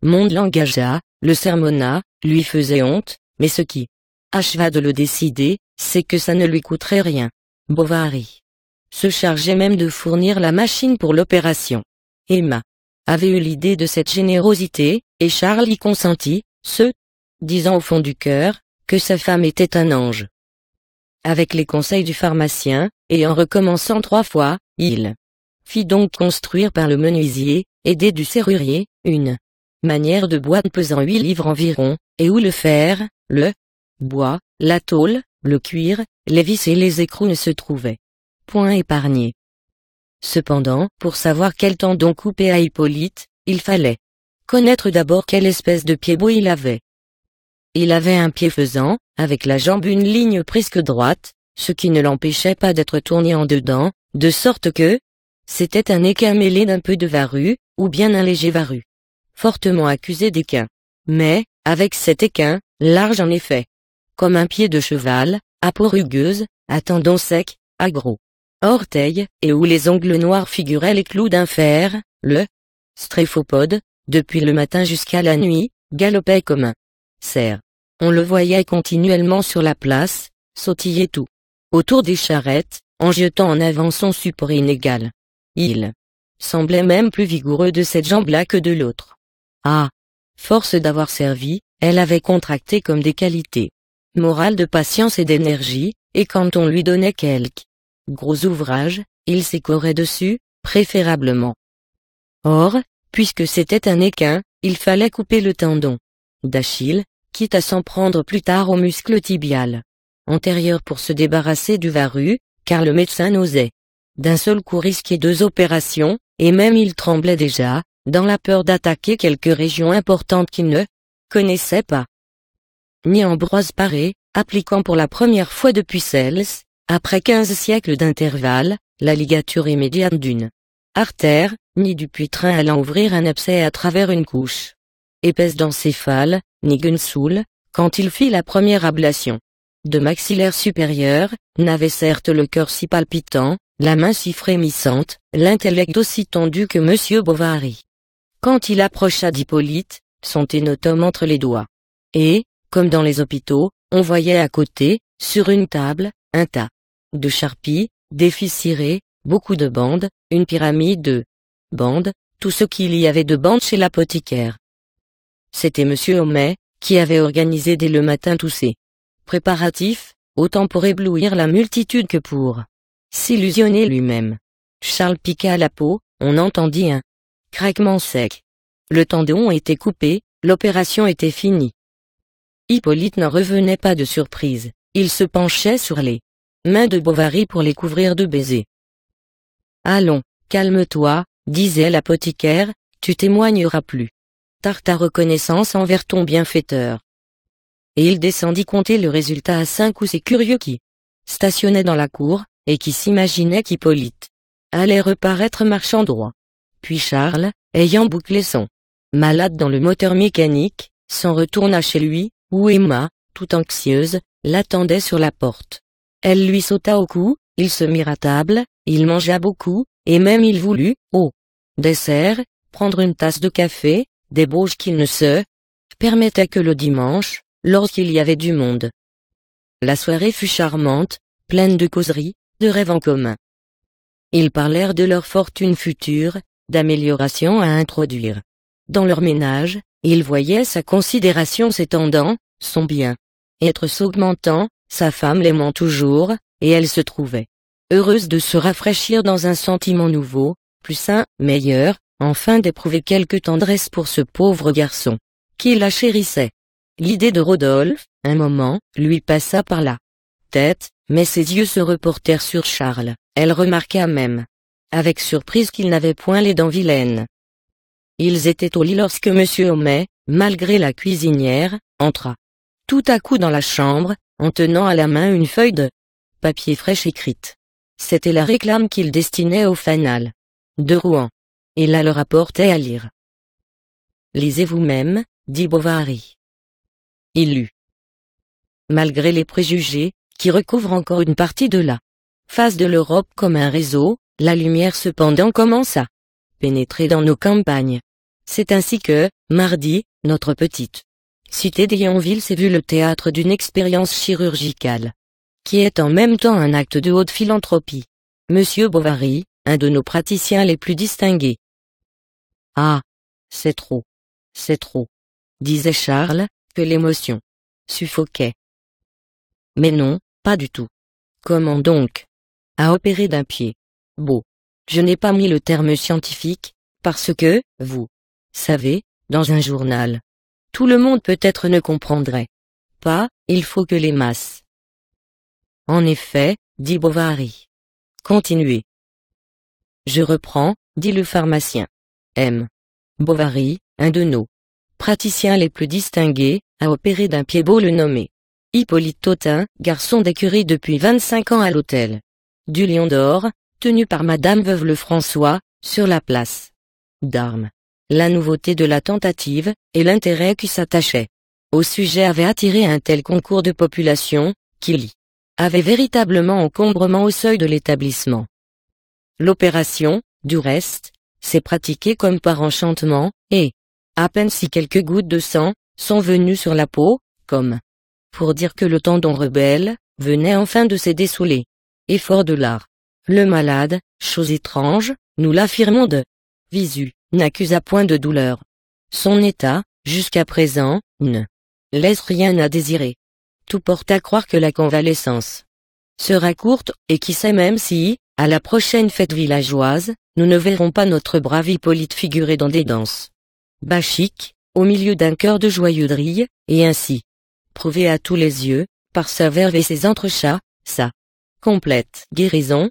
monde l'engagea, le sermonna, lui faisait honte, mais ce qui acheva de le décider, c'est que ça ne lui coûterait rien. Bovary se chargeait même de fournir la machine pour l'opération. Emma avait eu l'idée de cette générosité, et Charles y consentit, se disant au fond du cœur, que sa femme était un ange. Avec les conseils du pharmacien, et en recommençant 3 fois, il fit donc construire par le menuisier, aidé du serrurier, une manière de boîte pesant 8 livres environ, et où le fer, le bois, la tôle, le cuir, les vis et les écrous ne se trouvaient point épargnés. Cependant, pour savoir quel tendon couper à Hippolyte, il fallait connaître d'abord quelle espèce de pied-bois il avait. Il avait un pied faisant, avec la jambe une ligne presque droite, ce qui ne l'empêchait pas d'être tourné en dedans, de sorte que c'était un équin mêlé d'un peu de varus, ou bien un léger varus. Fortement accusé d'équin. Mais, avec cet équin, large en effet, comme un pied de cheval, à peau rugueuse, à tendons secs, à gros orteils, et où les ongles noirs figuraient les clous d'un fer, le stréphopode, depuis le matin jusqu'à la nuit, galopait comme un cerf. On le voyait continuellement sur la place, sautiller tout autour des charrettes, en jetant en avant son support inégal. Il semblait même plus vigoureux de cette jambe-là que de l'autre. Ah! Force d'avoir servi, elle avait contracté comme des qualités morales de patience et d'énergie, et quand on lui donnait quelque gros ouvrage, il s'écorait dessus, préférablement. Or, puisque c'était un équin, il fallait couper le tendon d'Achille, quitte à s'en prendre plus tard au muscle tibial antérieur pour se débarrasser du varus, car le médecin n'osait d'un seul coup risquer 2 opérations, et même il tremblait déjà, dans la peur d'attaquer quelques régions importantes qu'il ne connaissait pas. Ni Ambroise Paré, appliquant pour la première fois depuis Cels, après 15 siècles d'intervalle, la ligature immédiate d'une artère, ni Dupuytren allant ouvrir un abcès à travers une couche épaisse d'encéphale, ni Gunsoul, quand il fit la première ablation de maxillaire supérieur, n'avait certes le cœur si palpitant, la main si frémissante, l'intellect aussi tendu que Monsieur Bovary. Quand il approcha d'Hippolyte, son ténotum entre les doigts. Et, comme dans les hôpitaux, on voyait à côté, sur une table, un tas de charpies, des fils cirés, beaucoup de bandes, une pyramide de bandes, tout ce qu'il y avait de bandes chez l'apothicaire. C'était Monsieur Homais, qui avait organisé dès le matin tous ces préparatifs, autant pour éblouir la multitude que pour s'illusionner lui-même. Charles piqua la peau, on entendit un craquement sec. Le tendon était coupé, l'opération était finie. Hippolyte n'en revenait pas de surprise, il se penchait sur les mains de Bovary pour les couvrir de baisers. Allons, calme-toi, disait l'apothicaire, tu témoigneras plus tard ta reconnaissance envers ton bienfaiteur. Et il descendit compter le résultat à 5 ou 6 curieux qui stationnaient dans la cour, et qui s'imaginaient qu'Hippolyte allait reparaître marchant droit. Puis Charles, ayant bouclé son malade dans le moteur mécanique, s'en retourna chez lui, où Emma, tout anxieuse, l'attendait sur la porte. Elle lui sauta au cou, ils se mirent à table, il mangea beaucoup, et même il voulut, au dessert, prendre une tasse de café, débauche qu'il ne se permettait que le dimanche, lorsqu'il y avait du monde. La soirée fut charmante, pleine de causeries, de rêves en commun. Ils parlèrent de leur fortune future, d'améliorations à introduire. Dans leur ménage, ils voyaient sa considération s'étendant, son bien-être s'augmentant, sa femme l'aimant toujours, et elle se trouvait heureuse de se rafraîchir dans un sentiment nouveau, plus sain, meilleur, enfin d'éprouver quelque tendresse pour ce pauvre garçon, qui la chérissait. L'idée de Rodolphe, un moment, lui passa par la tête, mais ses yeux se reportèrent sur Charles. Elle remarqua même, avec surprise, qu'il n'avait point les dents vilaines. Ils étaient au lit lorsque Monsieur Homais, malgré la cuisinière, entra tout à coup dans la chambre, en tenant à la main une feuille de papier fraîche écrite. C'était la réclame qu'il destinait au fanal de Rouen. Il la leur apportait à lire. « Lisez vous-même, dit Bovary. » Il lut. Malgré les préjugés, qui recouvrent encore une partie de la face de l'Europe comme un réseau, la lumière cependant commence à pénétrer dans nos campagnes. C'est ainsi que, mardi, notre petite cité d'Yonville s'est vue le théâtre d'une expérience chirurgicale, qui est en même temps un acte de haute philanthropie. Monsieur Bovary, un de nos praticiens les plus distingués. « Ah, c'est trop, disait Charles, que l'émotion suffoquait. « Mais non, pas du tout. Comment donc? À opérer d'un pied. Beau. Je n'ai pas mis le terme scientifique, parce que, vous savez, dans un journal, tout le monde peut-être ne comprendrait pas, il faut que les masses. » En effet, dit Bovary. Continuez. Je reprends, dit le pharmacien. M. Bovary, un de nos praticiens les plus distingués, a opéré d'un pied beau le nommé Hippolyte Tautin, garçon d'écurie depuis 25 ans à l'hôtel du Lion d'Or, tenu par Madame Veuve Lefrançois, sur la place d'Armes. La nouveauté de la tentative, et l'intérêt qui s'attachait au sujet avaient attiré un tel concours de population, qu'il y avait véritablement encombrement au seuil de l'établissement. L'opération, du reste, s'est pratiquée comme par enchantement, et, à peine si quelques gouttes de sang sont venues sur la peau, comme pour dire que le tendon rebelle venait enfin de se dessouler. Et fort de l'art. Le malade, chose étrange, nous l'affirmons de visu, n'accusa point de douleur. Son état, jusqu'à présent, ne laisse rien à désirer. Tout porte à croire que la convalescence sera courte, et qui sait même si, à la prochaine fête villageoise, nous ne verrons pas notre brave Hippolyte figurer dans des danses bachiques, au milieu d'un chœur de joyeux drilles, et ainsi prouver à tous les yeux, par sa verve et ses entrechats, sa complète guérison.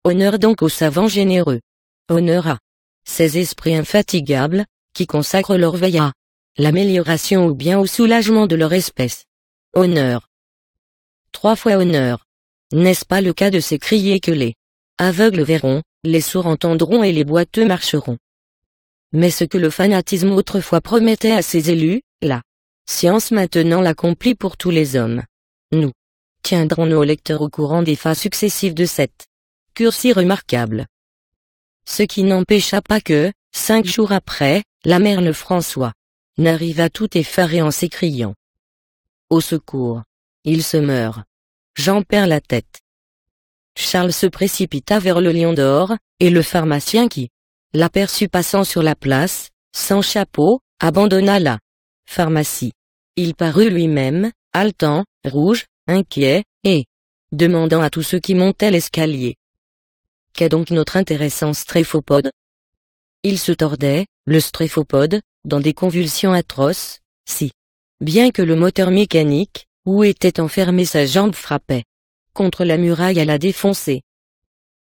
Honneur donc aux savants généreux. Honneur à ces esprits infatigables, qui consacrent leur veille à l'amélioration ou bien au soulagement de leur espèce. Honneur. 3 fois honneur. N'est-ce pas le cas de s'écrier que les aveugles verront, les sourds entendront et les boiteux marcheront? Mais ce que le fanatisme autrefois promettait à ses élus, la science maintenant l'accomplit pour tous les hommes. Nous tiendrons nos lecteurs au courant des phases successives de cette cure si remarquable. Ce qui n'empêcha pas que, 5 jours après, la mère Lefrançois n'arriva tout effarée en s'écriant: « Au secours! Il se meurt! J'en perds la tête! » Charles se précipita vers le Lion d'Or, et le pharmacien qui l'aperçut passant sur la place, sans chapeau, abandonna la pharmacie. Il parut lui-même, haletant, rouge, inquiet, et demandant à tous ceux qui montaient l'escalier: « Qu'est donc notre intéressant stréphopode ?» Il se tordait, le stréphopode, dans des convulsions atroces, si bien que le moteur mécanique, où était enfermée sa jambe, frappait contre la muraille à la défoncer.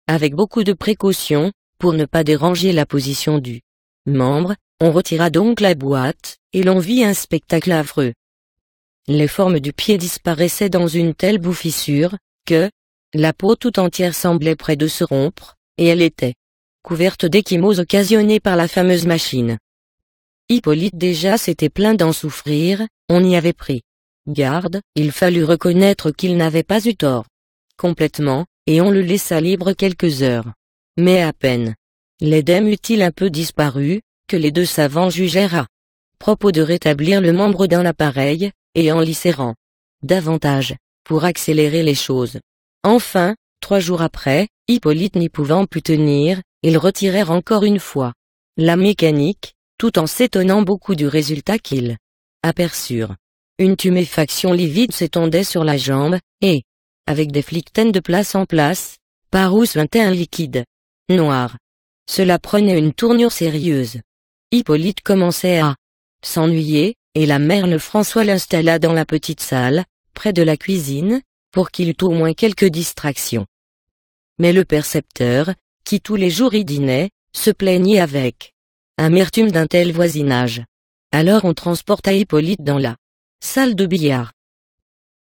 Avec beaucoup de précautions, pour ne pas déranger la position du membre, on retira donc la boîte, et l'on vit un spectacle affreux. Les formes du pied disparaissaient dans une telle bouffissure, que la peau tout entière semblait près de se rompre, et elle était couverte d'échymoses occasionnées par la fameuse machine. Hippolyte déjà s'était plaint d'en souffrir, on y avait pris garde, il fallut reconnaître qu'il n'avait pas eu tort. complètement, et on le laissa libre quelques heures. Mais à peine l'édème eut-il un peu disparu, que les deux savants jugèrent à propos de rétablir le membre dans l'appareil, et en l'y serrant davantage, pour accélérer les choses. Enfin, 3 jours après, Hippolyte n'y pouvant plus tenir, ils retirèrent encore une fois la mécanique, tout en s'étonnant beaucoup du résultat qu'ils aperçurent. Une tuméfaction livide s'étendait sur la jambe, et, avec des flictènes de place en place, par où suintait un liquide noir. Cela prenait une tournure sérieuse. Hippolyte commençait à s'ennuyer, et la mère Lefrançois l'installa dans la petite salle, près de la cuisine, pour qu'il eût au moins quelques distractions. Mais le percepteur, qui tous les jours y dînait, se plaignit avec amertume d'un tel voisinage. Alors on transporta Hippolyte dans la salle de billard.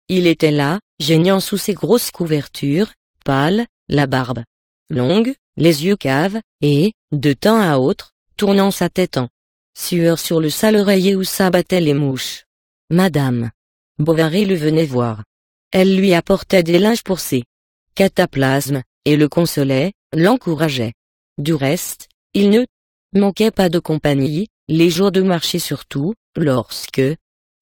Il était là, geignant sous ses grosses couvertures, pâle, la barbe longue, les yeux caves, et, de temps à autre, tournant sa tête en sueur sur le sale oreiller où s'abattaient les mouches. Madame Bovary le venait voir. Elle lui apportait des linges pour ses cataplasmes, et le consolait, l'encourageait. Du reste, il ne manquait pas de compagnie, les jours de marché surtout, lorsque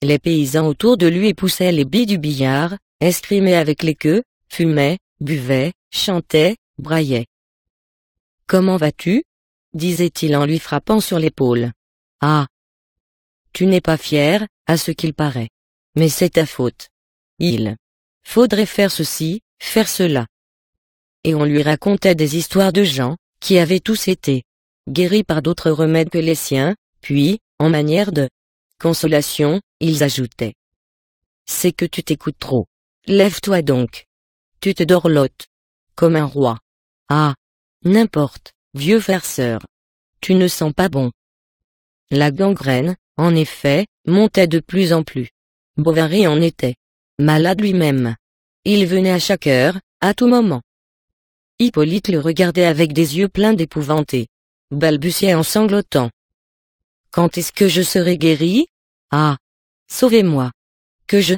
les paysans autour de lui époussaient les billes du billard, escrimaient avec les queues, fumaient, buvaient, chantaient, braillaient. « Comment vas-tu » disait-il en lui frappant sur l'épaule. « Ah ! Tu n'es pas fier, à ce qu'il paraît. Mais c'est ta faute. Il faudrait faire ceci, faire cela. » Et on lui racontait des histoires de gens, qui avaient tous été guéris par d'autres remèdes que les siens, puis, en manière de consolation, ils ajoutaient. « C'est que tu t'écoutes trop. Lève-toi donc. Tu te dorlotes. Comme un roi. Ah ! N'importe, vieux farceur. Tu ne sens pas bon. » La gangrène, en effet, montait de plus en plus. Bovary en était malade lui-même. Il venait à chaque heure, à tout moment. Hippolyte le regardait avec des yeux pleins d'épouvanté. Balbutiait en sanglotant. « Quand est-ce que je serai guéri ? Ah ! Sauvez-moi. Que je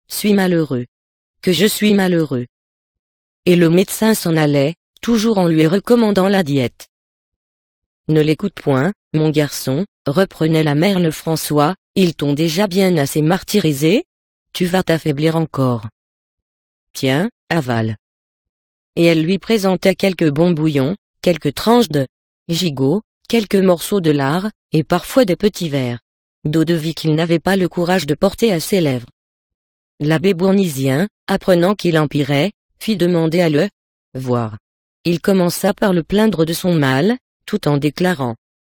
suis malheureux. Que je suis malheureux. » Et le médecin s'en allait, toujours en lui recommandant la diète. « Ne l'écoute point, mon garçon, » reprenait la mère Lefrançois, « ils t'ont déjà bien assez martyrisé. Tu vas t'affaiblir encore. Tiens, avale. » Et elle lui présentait quelques bons bouillons, quelques tranches de gigot, quelques morceaux de lard, et parfois des petits verres d'eau-de-vie qu'il n'avait pas le courage de porter à ses lèvres. L'abbé Bournisien, apprenant qu'il empirait, fit demander à le voir. Il commença par le plaindre de son mal, tout en déclarant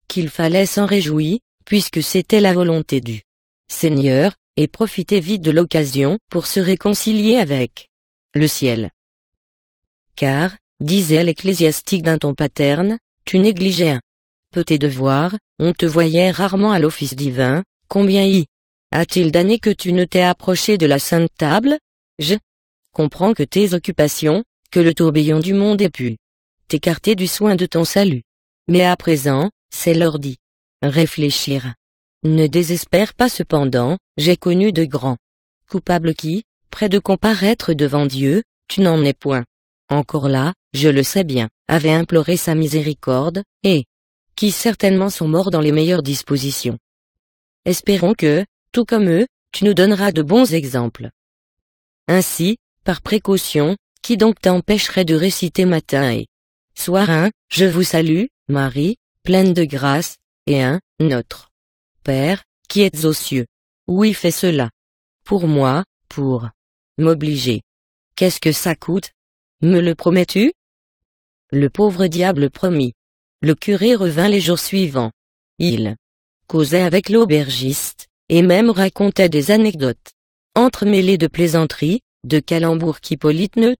qu'il fallait s'en réjouir, puisque c'était la volonté du Seigneur, et profiter vite de l'occasion pour se réconcilier avec le ciel. Car, disait l'ecclésiastique d'un ton paterne, tu négligeais un peu tes devoirs, on te voyait rarement à l'office divin, combien y a-t-il d'années que tu ne t'es approché de la Sainte Table ? Je comprends que tes occupations, que le tourbillon du monde ait pu t'écarter du soin de ton salut. Mais à présent, c'est l'heure d'y réfléchir. Ne désespère pas cependant, j'ai connu de grands coupables qui, près de comparaître devant Dieu, tu n'en es point. Encore là, je le sais bien, avaient imploré sa miséricorde, et qui certainement sont morts dans les meilleures dispositions. Espérons que, tout comme eux, tu nous donneras de bons exemples. Ainsi, par précaution, qui donc t'empêcherait de réciter matin et soir un « Je vous salue, Marie, pleine de grâce » et un « Notre Père, qui êtes aux cieux ». Oui, fais cela. Pour moi, pour m'obliger. Qu'est-ce que ça coûte ? Me le promets-tu ? Le pauvre diable promit. Le curé revint les jours suivants. Il causait avec l'aubergiste, et même racontait des anecdotes, entremêlées de plaisanteries, de calembours qu'Hippolyte ne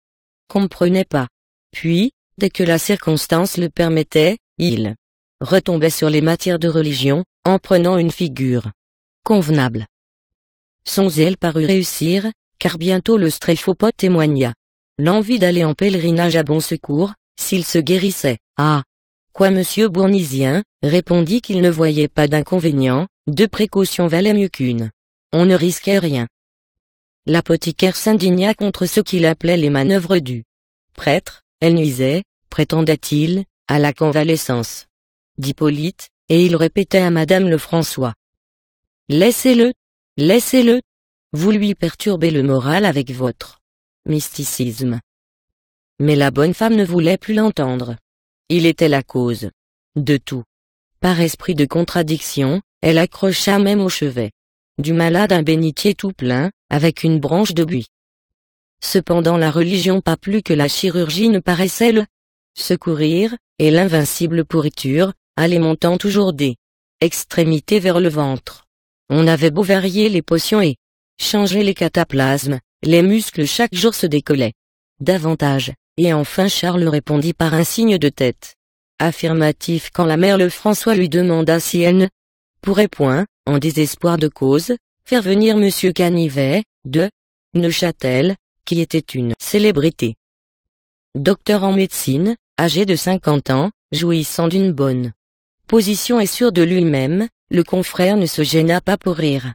comprenait pas. Puis, dès que la circonstance le permettait, il retombait sur les matières de religion, en prenant une figure convenable. Son zèle parut réussir, car bientôt le stréphopode témoigna l'envie d'aller en pèlerinage à Bon Secours, s'il se guérissait. Ah ! Quoi, monsieur Bournisien, répondit qu'il ne voyait pas d'inconvénient, 2 précautions valaient mieux qu'une. On ne risquait rien. L'apothicaire s'indigna contre ce qu'il appelait les manœuvres du prêtre, elle nuisait, prétendait-il, à la convalescence d'Hippolyte, et il répétait à Madame Lefrançois. Laissez-le, laissez-le. Vous lui perturbez le moral avec votre mysticisme. Mais la bonne femme ne voulait plus l'entendre. Il était la cause de tout. Par esprit de contradiction, elle accrocha même au chevet du malade un bénitier tout plein, avec une branche de buis. Cependant la religion pas plus que la chirurgie ne paraissait le secourir, et l'invincible pourriture, allait montant toujours des extrémités vers le ventre. On avait beau varier les potions et changer les cataplasmes, les muscles chaque jour se décollaient davantage, et enfin Charles répondit par un signe de tête affirmatif quand la mère Lefrançois lui demanda si elle ne pourrait point, en désespoir de cause, faire venir monsieur Canivet, de Neuchâtel, qui était une célébrité. Docteur en médecine, âgé de 50 ans, jouissant d'une bonne position et sûr de lui-même, le confrère ne se gêna pas pour rire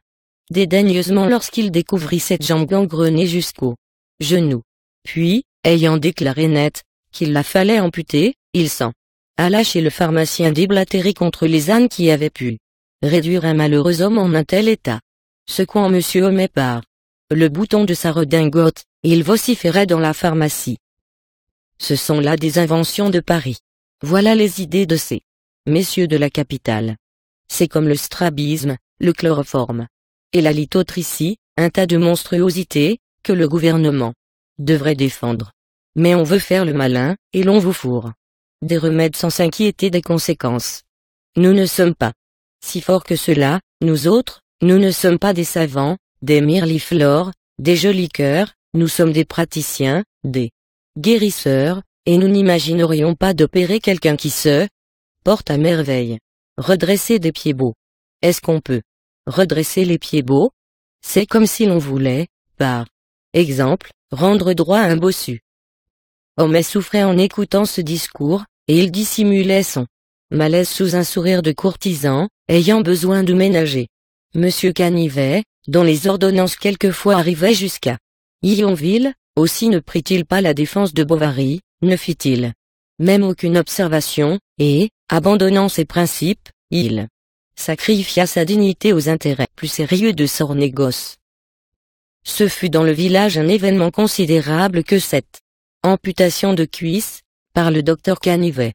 dédaigneusement lorsqu'il découvrit cette jambe gangrenée jusqu'au genou. Puis, ayant déclaré net qu'il la fallait amputer, il s'en alla chez le pharmacien déblatérer contre les ânes qui avaient pu réduire un malheureux homme en un tel état. Secouant monsieur Homais par le bouton de sa redingote, il vociférait dans la pharmacie. Ce sont là des inventions de Paris. Voilà les idées de ces messieurs de la capitale. C'est comme le strabisme, le chloroforme et la lithotricie, un tas de monstruosités, que le gouvernement devrait défendre. Mais on veut faire le malin, et l'on vous fourre des remèdes sans s'inquiéter des conséquences. Nous ne sommes pas si forts que cela, nous autres, nous ne sommes pas des savants, des mirliflores, des jolis cœurs, nous sommes des praticiens, des guérisseurs, et nous n'imaginerions pas d'opérer quelqu'un qui se porte à merveille. Redresser des pieds beaux. Est-ce qu'on peut redresser les pieds beaux? C'est comme si l'on voulait, par exemple, rendre droit à un bossu. Homais souffrait en écoutant ce discours, et il dissimulait son malaise sous un sourire de courtisan, ayant besoin de ménager monsieur Canivet, dont les ordonnances quelquefois arrivaient jusqu'à Yonville, aussi ne prit-il pas la défense de Bovary, ne fit-il même aucune observation, et, abandonnant ses principes, il sacrifia sa dignité aux intérêts plus sérieux de son négoce. Ce fut dans le village un événement considérable que cette amputation de cuisse, par le docteur Canivet.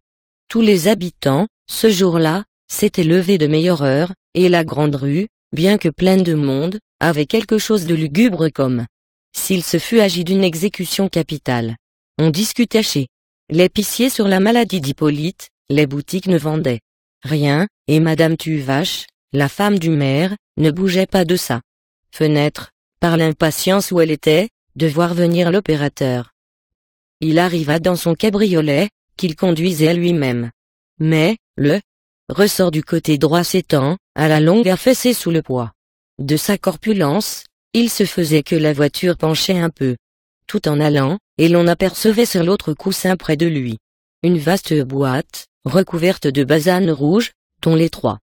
Tous les habitants, ce jour-là, s'étaient levés de meilleure heure, et la grande rue, bien que pleine de monde, avait quelque chose de lugubre comme s'il se fût agi d'une exécution capitale. On discutait chez l'épicier sur la maladie d'Hippolyte, les boutiques ne vendaient rien, et Madame Tuvache, la femme du maire, ne bougeait pas de sa fenêtre, par l'impatience où elle était, de voir venir l'opérateur. Il arriva dans son cabriolet, qu'il conduisait à lui-même. Mais, le ressort du côté droit s'étend, à la longue affaissé sous le poids de sa corpulence, il se faisait que la voiture penchait un peu, tout en allant, et l'on apercevait sur l'autre coussin près de lui une vaste boîte, recouverte de basane rouge, dont les 3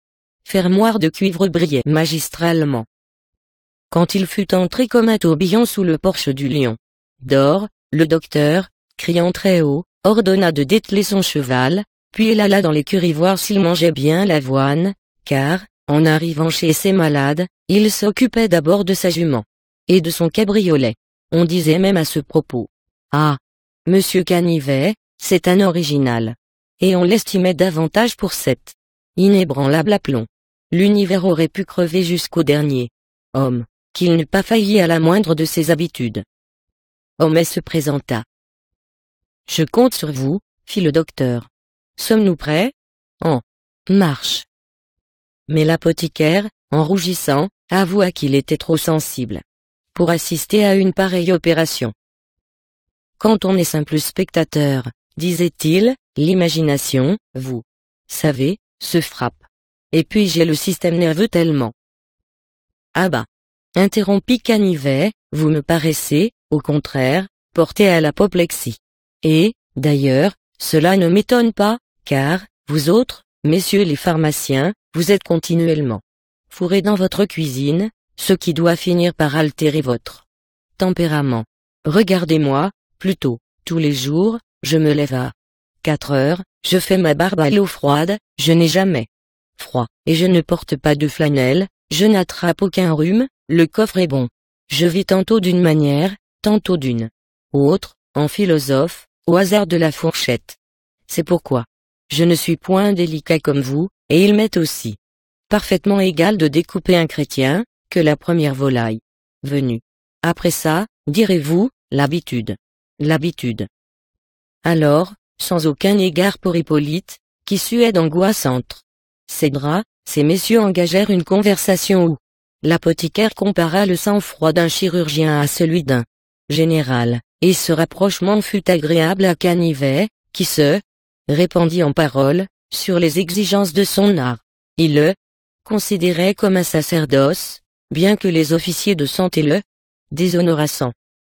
fermoirs de cuivre brillaient magistralement. Quand il fut entré comme un tourbillon sous le porche du lion d'or, le docteur, criant très haut, ordonna de dételer son cheval, puis il alla dans l'écurie voir s'il mangeait bien l'avoine, car, en arrivant chez ses malades, il s'occupait d'abord de sa jument et de son cabriolet. On disait même à ce propos: ah, monsieur Canivet, c'est un original. Et on l'estimait davantage pour cet inébranlable aplomb. L'univers aurait pu crever jusqu'au dernier homme, qu'il n'eût pas failli à la moindre de ses habitudes. Homais se présenta. Je compte sur vous, fit le docteur. Sommes-nous prêts? En marche. Mais l'apothicaire, en rougissant, avoua qu'il était trop sensible pour assister à une pareille opération. Quand on est simple spectateur, disait-il, l'imagination, vous savez, se frappe. Et puis j'ai le système nerveux tellement. Ah bah, interrompit Canivet, vous me paraissez, au contraire, porté à l'apoplexie. Et, d'ailleurs, cela ne m'étonne pas, car, vous autres, messieurs les pharmaciens, vous êtes continuellement fourrés dans votre cuisine, ce qui doit finir par altérer votre tempérament. Regardez-moi, plutôt, Tous les jours, je me lève à 4 heures, je fais ma barbe à l'eau froide, je n'ai jamais froid, et je ne porte pas de flanelle, je n'attrape aucun rhume, le coffre est bon. Je vis tantôt d'une manière, tantôt d'une autre, en philosophe, au hasard de la fourchette. C'est pourquoi je ne suis point délicat comme vous, et il m'est aussi parfaitement égal de découper un chrétien, que la première volaille venue. Après ça, direz-vous, l'habitude. L'habitude. Alors, sans aucun égard pour Hippolyte, qui suait d'angoisse entre ses bras, ces messieurs engagèrent une conversation où l'apothicaire compara le sang-froid d'un chirurgien à celui d'un général, et ce rapprochement fut agréable à Canivet, qui se répandit en paroles sur les exigences de son art. Il le considérait comme un sacerdoce, bien que les officiers de santé le déshonorassent.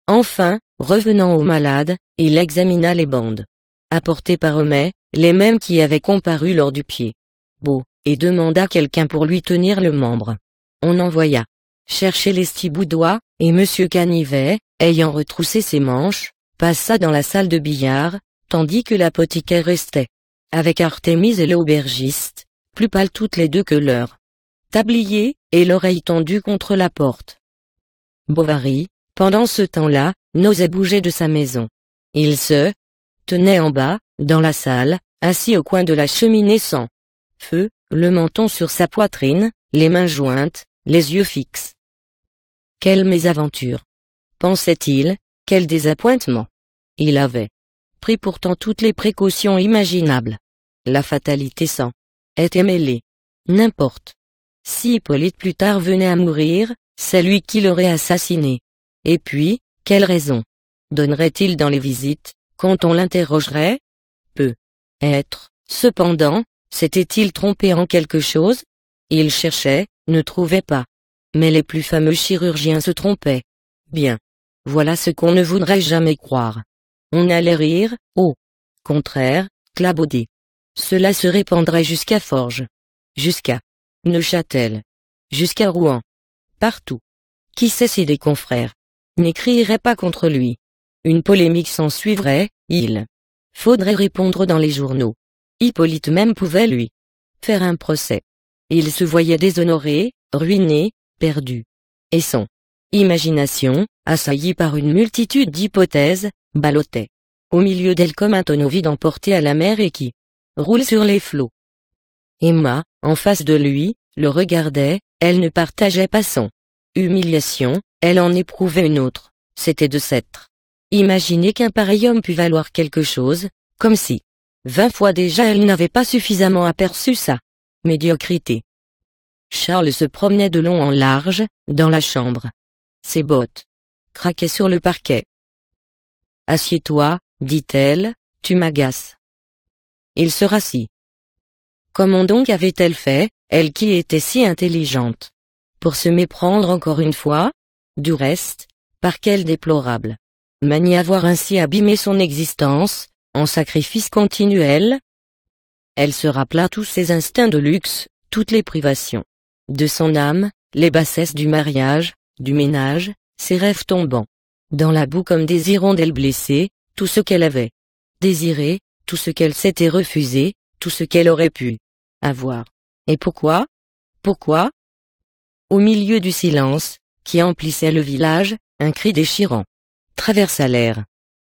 Enfin, revenant au malade, il examina les bandes apportées par Homais, les mêmes qui avaient comparu lors du pied beau, et demanda quelqu'un pour lui tenir le membre. On envoya chercher Lestiboudois, et M. Canivet, ayant retroussé ses manches, passa dans la salle de billard, tandis que l'apothicaire restait avec Artémise et l'aubergiste, plus pâles toutes les deux que leur tablier, et l'oreille tendue contre la porte. Bovary, pendant ce temps-là, n'osait bouger de sa maison. Il se tenait en bas, dans la salle, assis au coin de la cheminée sans feu, le menton sur sa poitrine, les mains jointes, les yeux fixes. Quelle mésaventure, pensait-il, quel désappointement. Il avait pris pourtant toutes les précautions imaginables. La fatalité s'en était mêlée. N'importe. Si Hippolyte plus tard venait à mourir, c'est lui qui l'aurait assassiné. Et puis, quelle raison donnerait-il dans les visites, quand on l'interrogerait? Peut être. Cependant, s'était-il trompé en quelque chose? Il cherchait, ne trouvait pas. Mais les plus fameux chirurgiens se trompaient. Bien. Voilà ce qu'on ne voudrait jamais croire. On allait rire, au contraire, clabauder. Cela se répandrait jusqu'à Forges, jusqu'à Neuchâtel, jusqu'à Rouen. Partout. Qui sait si des confrères n'écriraient pas contre lui? Une polémique s'ensuivrait, il faudrait répondre dans les journaux. Hippolyte même pouvait lui faire un procès. Il se voyait déshonoré, ruiné, perdu. Et son imagination, assaillie par une multitude d'hypothèses, ballottait au milieu d'elle comme un tonneau vide emporté à la mer et qui roule sur les flots. Emma, en face de lui, le regardait, elle ne partageait pas son humiliation, elle en éprouvait une autre, c'était de s'être imaginé qu'un pareil homme pût valoir quelque chose, comme si 20 fois déjà elle n'avait pas suffisamment aperçu sa médiocrité. Charles se promenait de long en large, dans la chambre. Ses bottes craquaient sur le parquet. « Assieds-toi, dit-elle, tu m'agaces. » Il se rassit. Comment donc avait-elle fait, elle qui était si intelligente? Pour se méprendre encore une fois? Du reste, par quelle déplorable manie avoir ainsi abîmé son existence, en sacrifice continuel? Elle se rappela tous ses instincts de luxe, toutes les privations de son âme, les bassesses du mariage, du ménage, ses rêves tombant dans la boue comme des hirondelles blessées, tout ce qu'elle avait désiré, tout ce qu'elle s'était refusé, tout ce qu'elle aurait pu avoir. Et pourquoi? Pourquoi? Au milieu du silence, qui emplissait le village, un cri déchirant traversa l'air.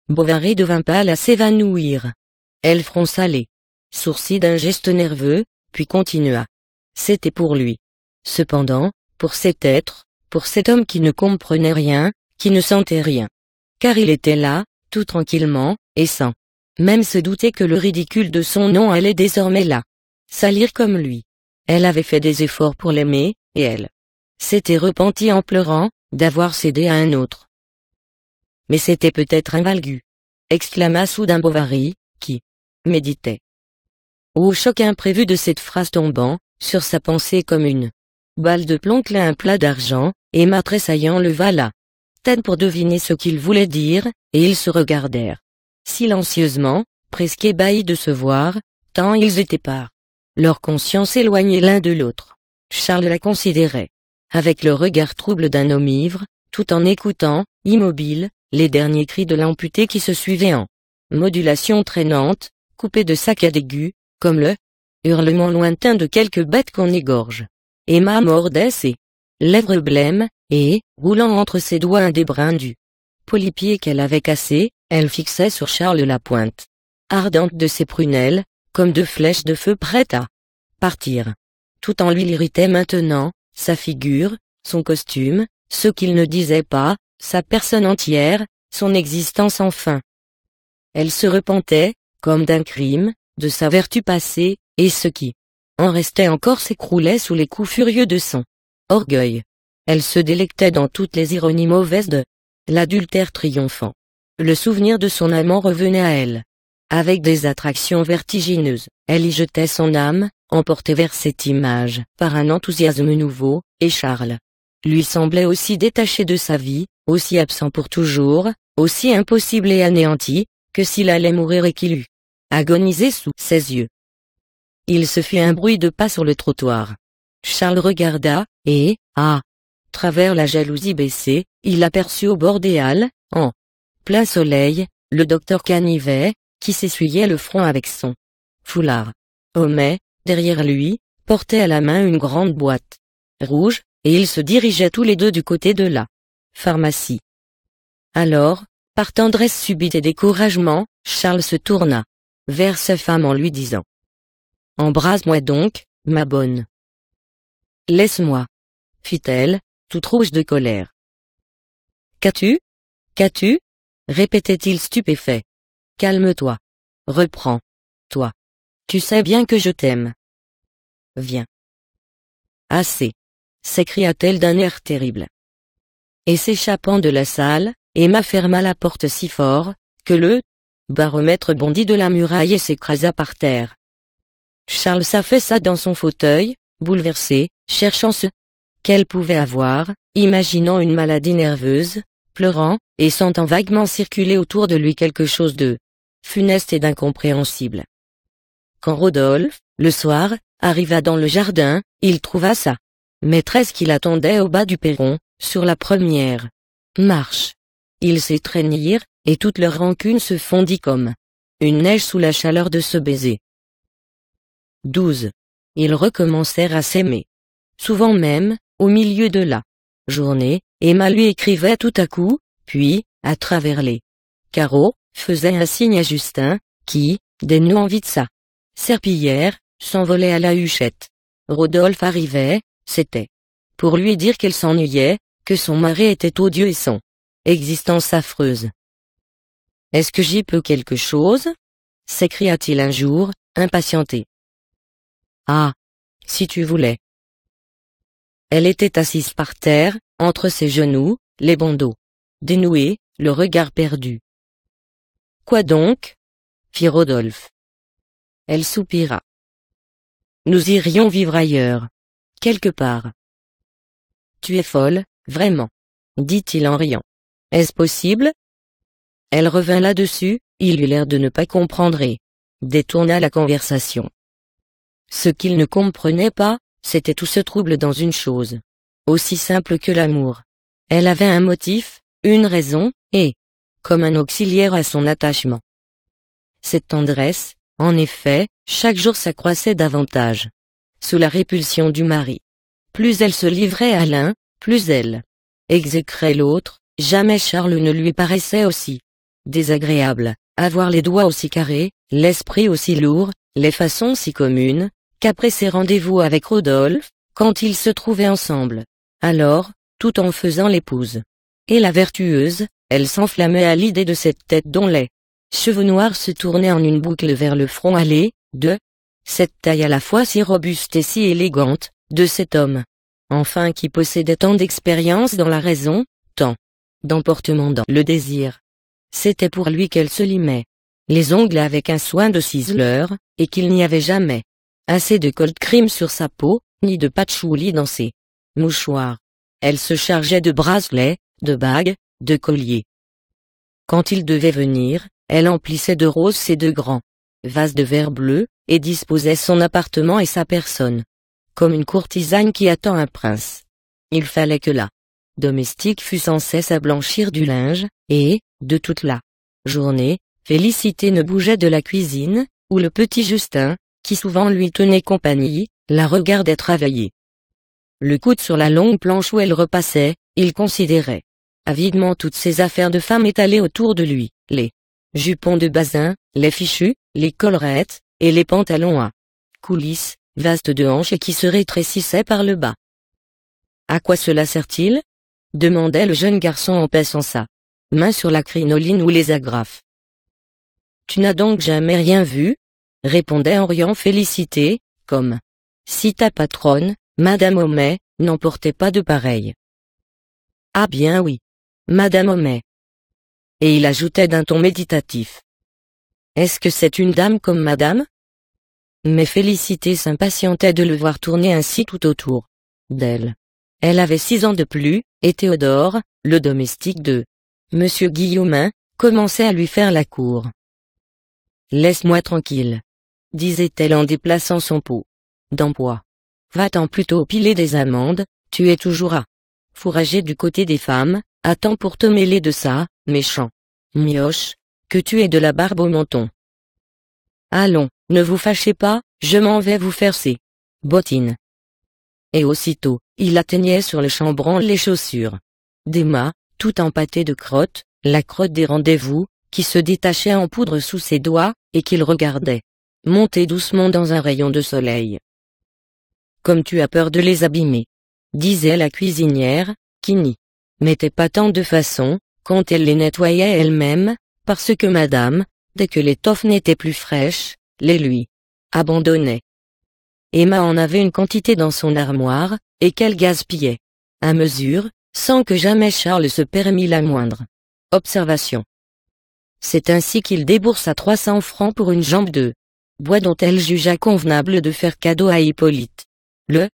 Bovary devint pâle à s'évanouir. Elle fronça les sourcils d'un geste nerveux, puis continua. C'était pour lui. Cependant, pour cet être, pour cet homme qui ne comprenait rien, qui ne sentait rien. Car il était là, tout tranquillement, et sans même se douter que le ridicule de son nom allait désormais là salir comme lui. Elle avait fait des efforts pour l'aimer, et elle s'était repentie en pleurant, d'avoir cédé à un autre. Mais c'était peut-être un valgu, exclama soudain Bovary, qui méditait. Au choc imprévu de cette phrase tombant, sur sa pensée comme une balle de plomb clé un plat d'argent, Emma tressaillant leva la tête pour deviner ce qu'il voulait dire, et ils se regardèrent silencieusement, presque ébahis de se voir, tant ils étaient par leur conscience éloignés l'un de l'autre. Charles la considérait avec le regard trouble d'un homme ivre, tout en écoutant, immobile, les derniers cris de l'amputé qui se suivaient en modulation traînante, coupée de saccades aigus, comme le hurlement lointain de quelques bêtes qu'on égorge. Emma mordait ses lèvres blêmes, et, roulant entre ses doigts un des brins du polypier qu'elle avait cassé, elle fixait sur Charles la pointe ardente de ses prunelles, comme deux flèches de feu prêtes à partir. Tout en lui l'irritait maintenant, sa figure, son costume, ce qu'il ne disait pas, sa personne entière, son existence enfin. Elle se repentait, comme d'un crime, de sa vertu passée, et ce qui en restait encore s'écroulait sous les coups furieux de son orgueil. Elle se délectait dans toutes les ironies mauvaises de l'adultère triomphant. Le souvenir de son amant revenait à elle. Avec des attractions vertigineuses, elle y jetait son âme, emportée vers cette image par un enthousiasme nouveau, et Charles lui semblait aussi détaché de sa vie, aussi absent pour toujours, aussi impossible et anéanti, que s'il allait mourir et qu'il eût agonisé sous ses yeux. Il se fit un bruit de pas sur le trottoir. Charles regarda, et, à travers la jalousie baissée, il aperçut au bord des halles, en plein soleil, le docteur Canivet, qui s'essuyait le front avec son foulard. Homais, derrière lui, portait à la main une grande boîte rouge, et ils se dirigeaient tous les deux du côté de la pharmacie. Alors, par tendresse subite et découragement, Charles se tourna vers sa femme en lui disant: « Embrasse-moi donc, ma bonne. »« Laisse-moi, » fit-elle, toute rouge de colère. « Qu'as-tu ? Qu'as-tu » répétait-il stupéfait. « Calme-toi. Reprends. Toi. Tu sais bien que je t'aime. Viens. » « Assez » s'écria-t-elle d'un air terrible. Et s'échappant de la salle, Emma ferma la porte si fort, que le baromètre bondit de la muraille et s'écrasa par terre. Charles s'affaissa dans son fauteuil, bouleversé, cherchant ce qu'elle pouvait avoir, imaginant une maladie nerveuse, pleurant, et sentant vaguement circuler autour de lui quelque chose de funeste et d'incompréhensible. Quand Rodolphe, le soir, arriva dans le jardin, il trouva sa maîtresse qui l'attendait au bas du perron, sur la première marche. Ils s'étreignirent, et toute leur rancune se fondit comme une neige sous la chaleur de ce baiser. 12. Ils recommencèrent à s'aimer. Souvent même, au milieu de la journée, Emma lui écrivait tout à coup, puis, à travers les carreaux, faisait un signe à Justin, qui, dénouant vite sa serpillière, s'envolait à la huchette. Rodolphe arrivait, c'était pour lui dire qu'elle s'ennuyait, que son mari était odieux et son existence affreuse. « Est-ce que j'y peux quelque chose » s'écria-t-il un jour, impatienté. « Ah, si tu voulais. » Elle était assise par terre, entre ses genoux, les bandeaux dénoués, le regard perdu. « Quoi donc » fit Rodolphe. Elle soupira. « Nous irions vivre ailleurs. Quelque part. »« Tu es folle, vraiment, » dit-il en riant. « Est-ce possible ?» Elle revint là-dessus, il eut l'air de ne pas comprendre et détourna la conversation. Ce qu'il ne comprenait pas, c'était tout ce trouble dans une chose aussi simple que l'amour. Elle avait un motif, une raison, et comme un auxiliaire à son attachement. Cette tendresse, en effet, chaque jour s'accroissait davantage. Sous la répulsion du mari. Plus elle se livrait à l'un, plus elle exécrait l'autre. Jamais Charles ne lui paraissait aussi désagréable, avoir les doigts aussi carrés, l'esprit aussi lourd, les façons si communes, qu'après ses rendez-vous avec Rodolphe, quand ils se trouvaient ensemble. Alors, tout en faisant l'épouse et la vertueuse, elle s'enflammait à l'idée de cette tête dont les cheveux noirs se tournaient en une boucle vers le front hâlé, de cette taille à la fois si robuste et si élégante, de cet homme, enfin qui possédait tant d'expérience dans la raison, tant d'emportement dans le désir. C'était pour lui qu'elle se limait les ongles avec un soin de ciseleur, et qu'il n'y avait jamais assez de cold cream sur sa peau, ni de patchouli dans ses mouchoirs. Elle se chargeait de bracelets, de bagues, de colliers. Quand il devait venir, elle emplissait de roses ses deux grands vases de verre bleu, et disposait son appartement et sa personne comme une courtisane qui attend un prince. Il fallait que la domestique fût sans cesse à blanchir du linge, et, de toute la journée, Félicité ne bougeait de la cuisine, où le petit Justin, qui souvent lui tenait compagnie, la regardait travailler. Le coude sur la longue planche où elle repassait, il considérait avidement toutes ces affaires de femmes étalées autour de lui, les jupons de basin, les fichus, les collerettes, et les pantalons à coulisses, vastes de hanches et qui se rétrécissaient par le bas. À quoi cela sert-il? Demandait le jeune garçon en passant sa main sur la crinoline ou les agrafes. Tu n'as donc jamais rien vu? Répondait en riant Félicité, comme si ta patronne, Madame Homais, n'en portait pas de pareil. Ah bien oui. Madame Homais. Et il ajoutait d'un ton méditatif. Est-ce que c'est une dame comme madame? Mais Félicité s'impatientait de le voir tourner ainsi tout autour d'elle. Elle avait 6 ans de plus, et Théodore, le domestique de Monsieur Guillaumin, commençait à lui faire la cour. Laisse-moi tranquille, disait-elle en déplaçant son pot d'empois. Va-t'en plutôt piler des amandes, tu es toujours à fourrager du côté des femmes, attends pour te mêler de ça, méchant mioche, que tu aies de la barbe au menton. Allons, ne vous fâchez pas, je m'en vais vous faire ces bottines. Et aussitôt, il atteignait sur le chambranle les chaussures d'Emma, tout empâtée de crotte, la crotte des rendez-vous, qui se détachait en poudre sous ses doigts, et qu'il regardait monter doucement dans un rayon de soleil. Comme tu as peur de les abîmer, disait la cuisinière, qui n'y mettait pas tant de façon, quand elle les nettoyait elle-même, parce que madame, dès que l'étoffe n'était plus fraîche, les lui abandonnait. Emma en avait une quantité dans son armoire, et qu'elle gaspillait à mesure, sans que jamais Charles se permît la moindre observation. C'est ainsi qu'il déboursa 300 francs pour une jambe de bois dont elle jugea convenable de faire cadeau à Hippolyte. Le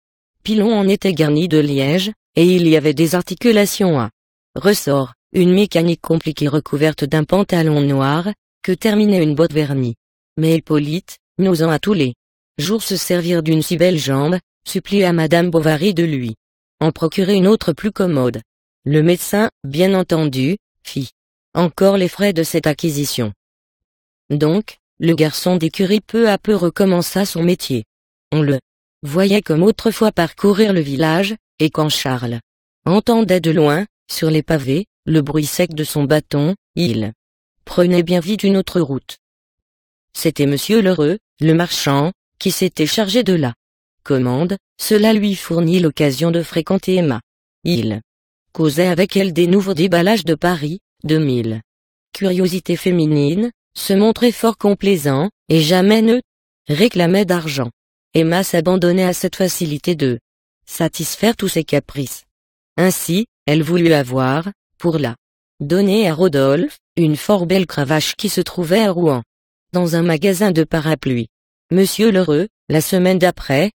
pilon en était garni de liège, et il y avait des articulations à ressort, une mécanique compliquée recouverte d'un pantalon noir, que terminait une botte vernie. Mais Hippolyte, n'osant à tous les jours se servir d'une si belle jambe, supplia Madame Bovary de lui en procurer une autre plus commode. Le médecin, bien entendu, fit encore les frais de cette acquisition. Donc, le garçon d'écurie peu à peu recommença son métier. On le voyait comme autrefois parcourir le village, et quand Charles entendait de loin, sur les pavés, le bruit sec de son bâton, il prenait bien vite une autre route. C'était Monsieur Lheureux, le marchand, qui s'était chargé de la commande, cela lui fournit l'occasion de fréquenter Emma. Il causait avec elle des nouveaux déballages de Paris, de mille curiosités féminines, se montrait fort complaisant, et jamais ne réclamait d'argent. Emma s'abandonnait à cette facilité de satisfaire tous ses caprices. Ainsi, elle voulut avoir, pour la donner à Rodolphe, une fort belle cravache qui se trouvait à Rouen, dans un magasin de parapluies. Monsieur Lheureux, la semaine d'après,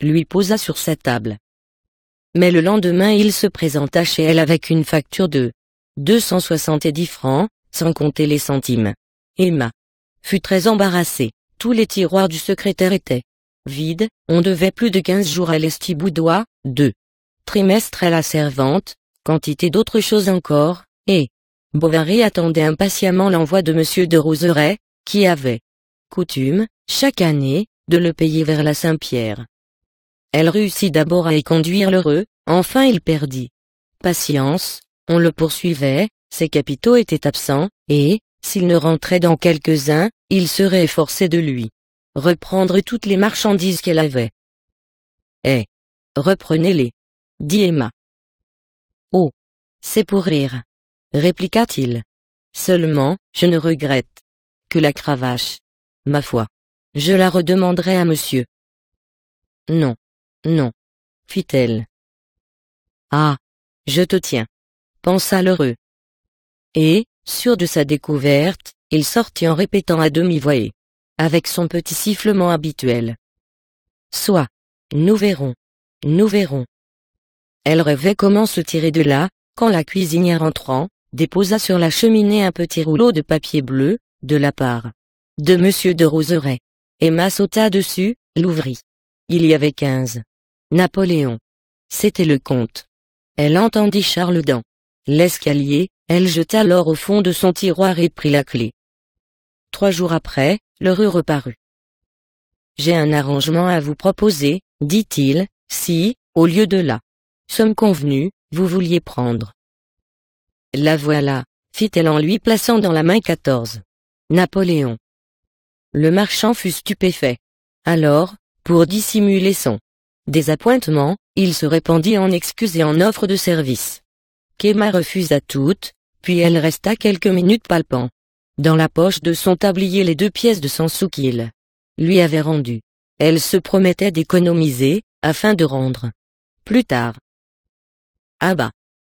lui posa sur sa table. Mais le lendemain il se présenta chez elle avec une facture de 270 francs, sans compter les centimes. Emma fut très embarrassée, tous les tiroirs du secrétaire étaient vides, on devait plus de 15 jours à Lestiboudois, 2 trimestres à la servante, quantité d'autres choses encore, et Bovary attendait impatiemment l'envoi de Monsieur de Roseraie, qui avait coutume, chaque année, de le payer vers la Saint-Pierre. Elle réussit d'abord à y conduire Lheureux, enfin il perdit patience, on le poursuivait, ses capitaux étaient absents, et, s'il ne rentrait dans quelques-uns, il serait forcé de lui reprendre toutes les marchandises qu'elle avait. Eh, reprenez-les, dit Emma. Oh, c'est pour rire, répliqua-t-il. Seulement, je ne regrette que la cravache. Ma foi, je la redemanderai à monsieur. Non, non, fit-elle. Ah, je te tiens, pensa Lheureux. Et, sûr de sa découverte, il sortit en répétant à demi-voix et avec son petit sifflement habituel. Soit, nous verrons, nous verrons. Elle rêvait comment se tirer de là, quand la cuisinière entrant, déposa sur la cheminée un petit rouleau de papier bleu, de la part de Monsieur de Roseraie. Emma sauta dessus, l'ouvrit. Il y avait 15. Napoléon. C'était le comte. Elle entendit Charles dans l'escalier, elle jeta l'or au fond de son tiroir et prit la clé. 3 jours après, l'heureux reparut. J'ai un arrangement à vous proposer, dit-il, si, au lieu de la somme convenue, vous vouliez prendre. La voilà, fit-elle en lui plaçant dans la main 14 Napoléon. Le marchand fut stupéfait. Alors, pour dissimuler son désappointement, il se répandit en excuses et en offres de service. qu'Emma refusa toutes, puis elle resta quelques minutes palpant dans la poche de son tablier les 2 pièces de 100 sous qu'il lui avait rendues. Elle se promettait d'économiser, afin de rendre plus tard. Ah bah,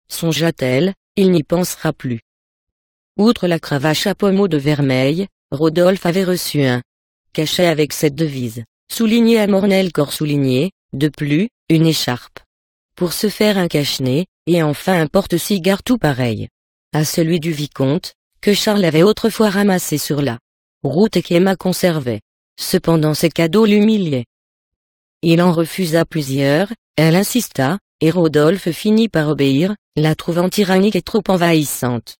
songea-t-elle, il n'y pensera plus. Outre la cravache à pommeau de vermeil, Rodolphe avait reçu un cachet avec cette devise, souligné à Mornel corps souligné, de plus, une écharpe pour se faire un cache-nez, et enfin un porte-cigare tout pareil à celui du vicomte, que Charles avait autrefois ramassé sur la route et qu'Emma conservait. Cependant ces cadeaux l'humiliaient. Il en refusa plusieurs, elle insista, et Rodolphe finit par obéir, la trouvant tyrannique et trop envahissante.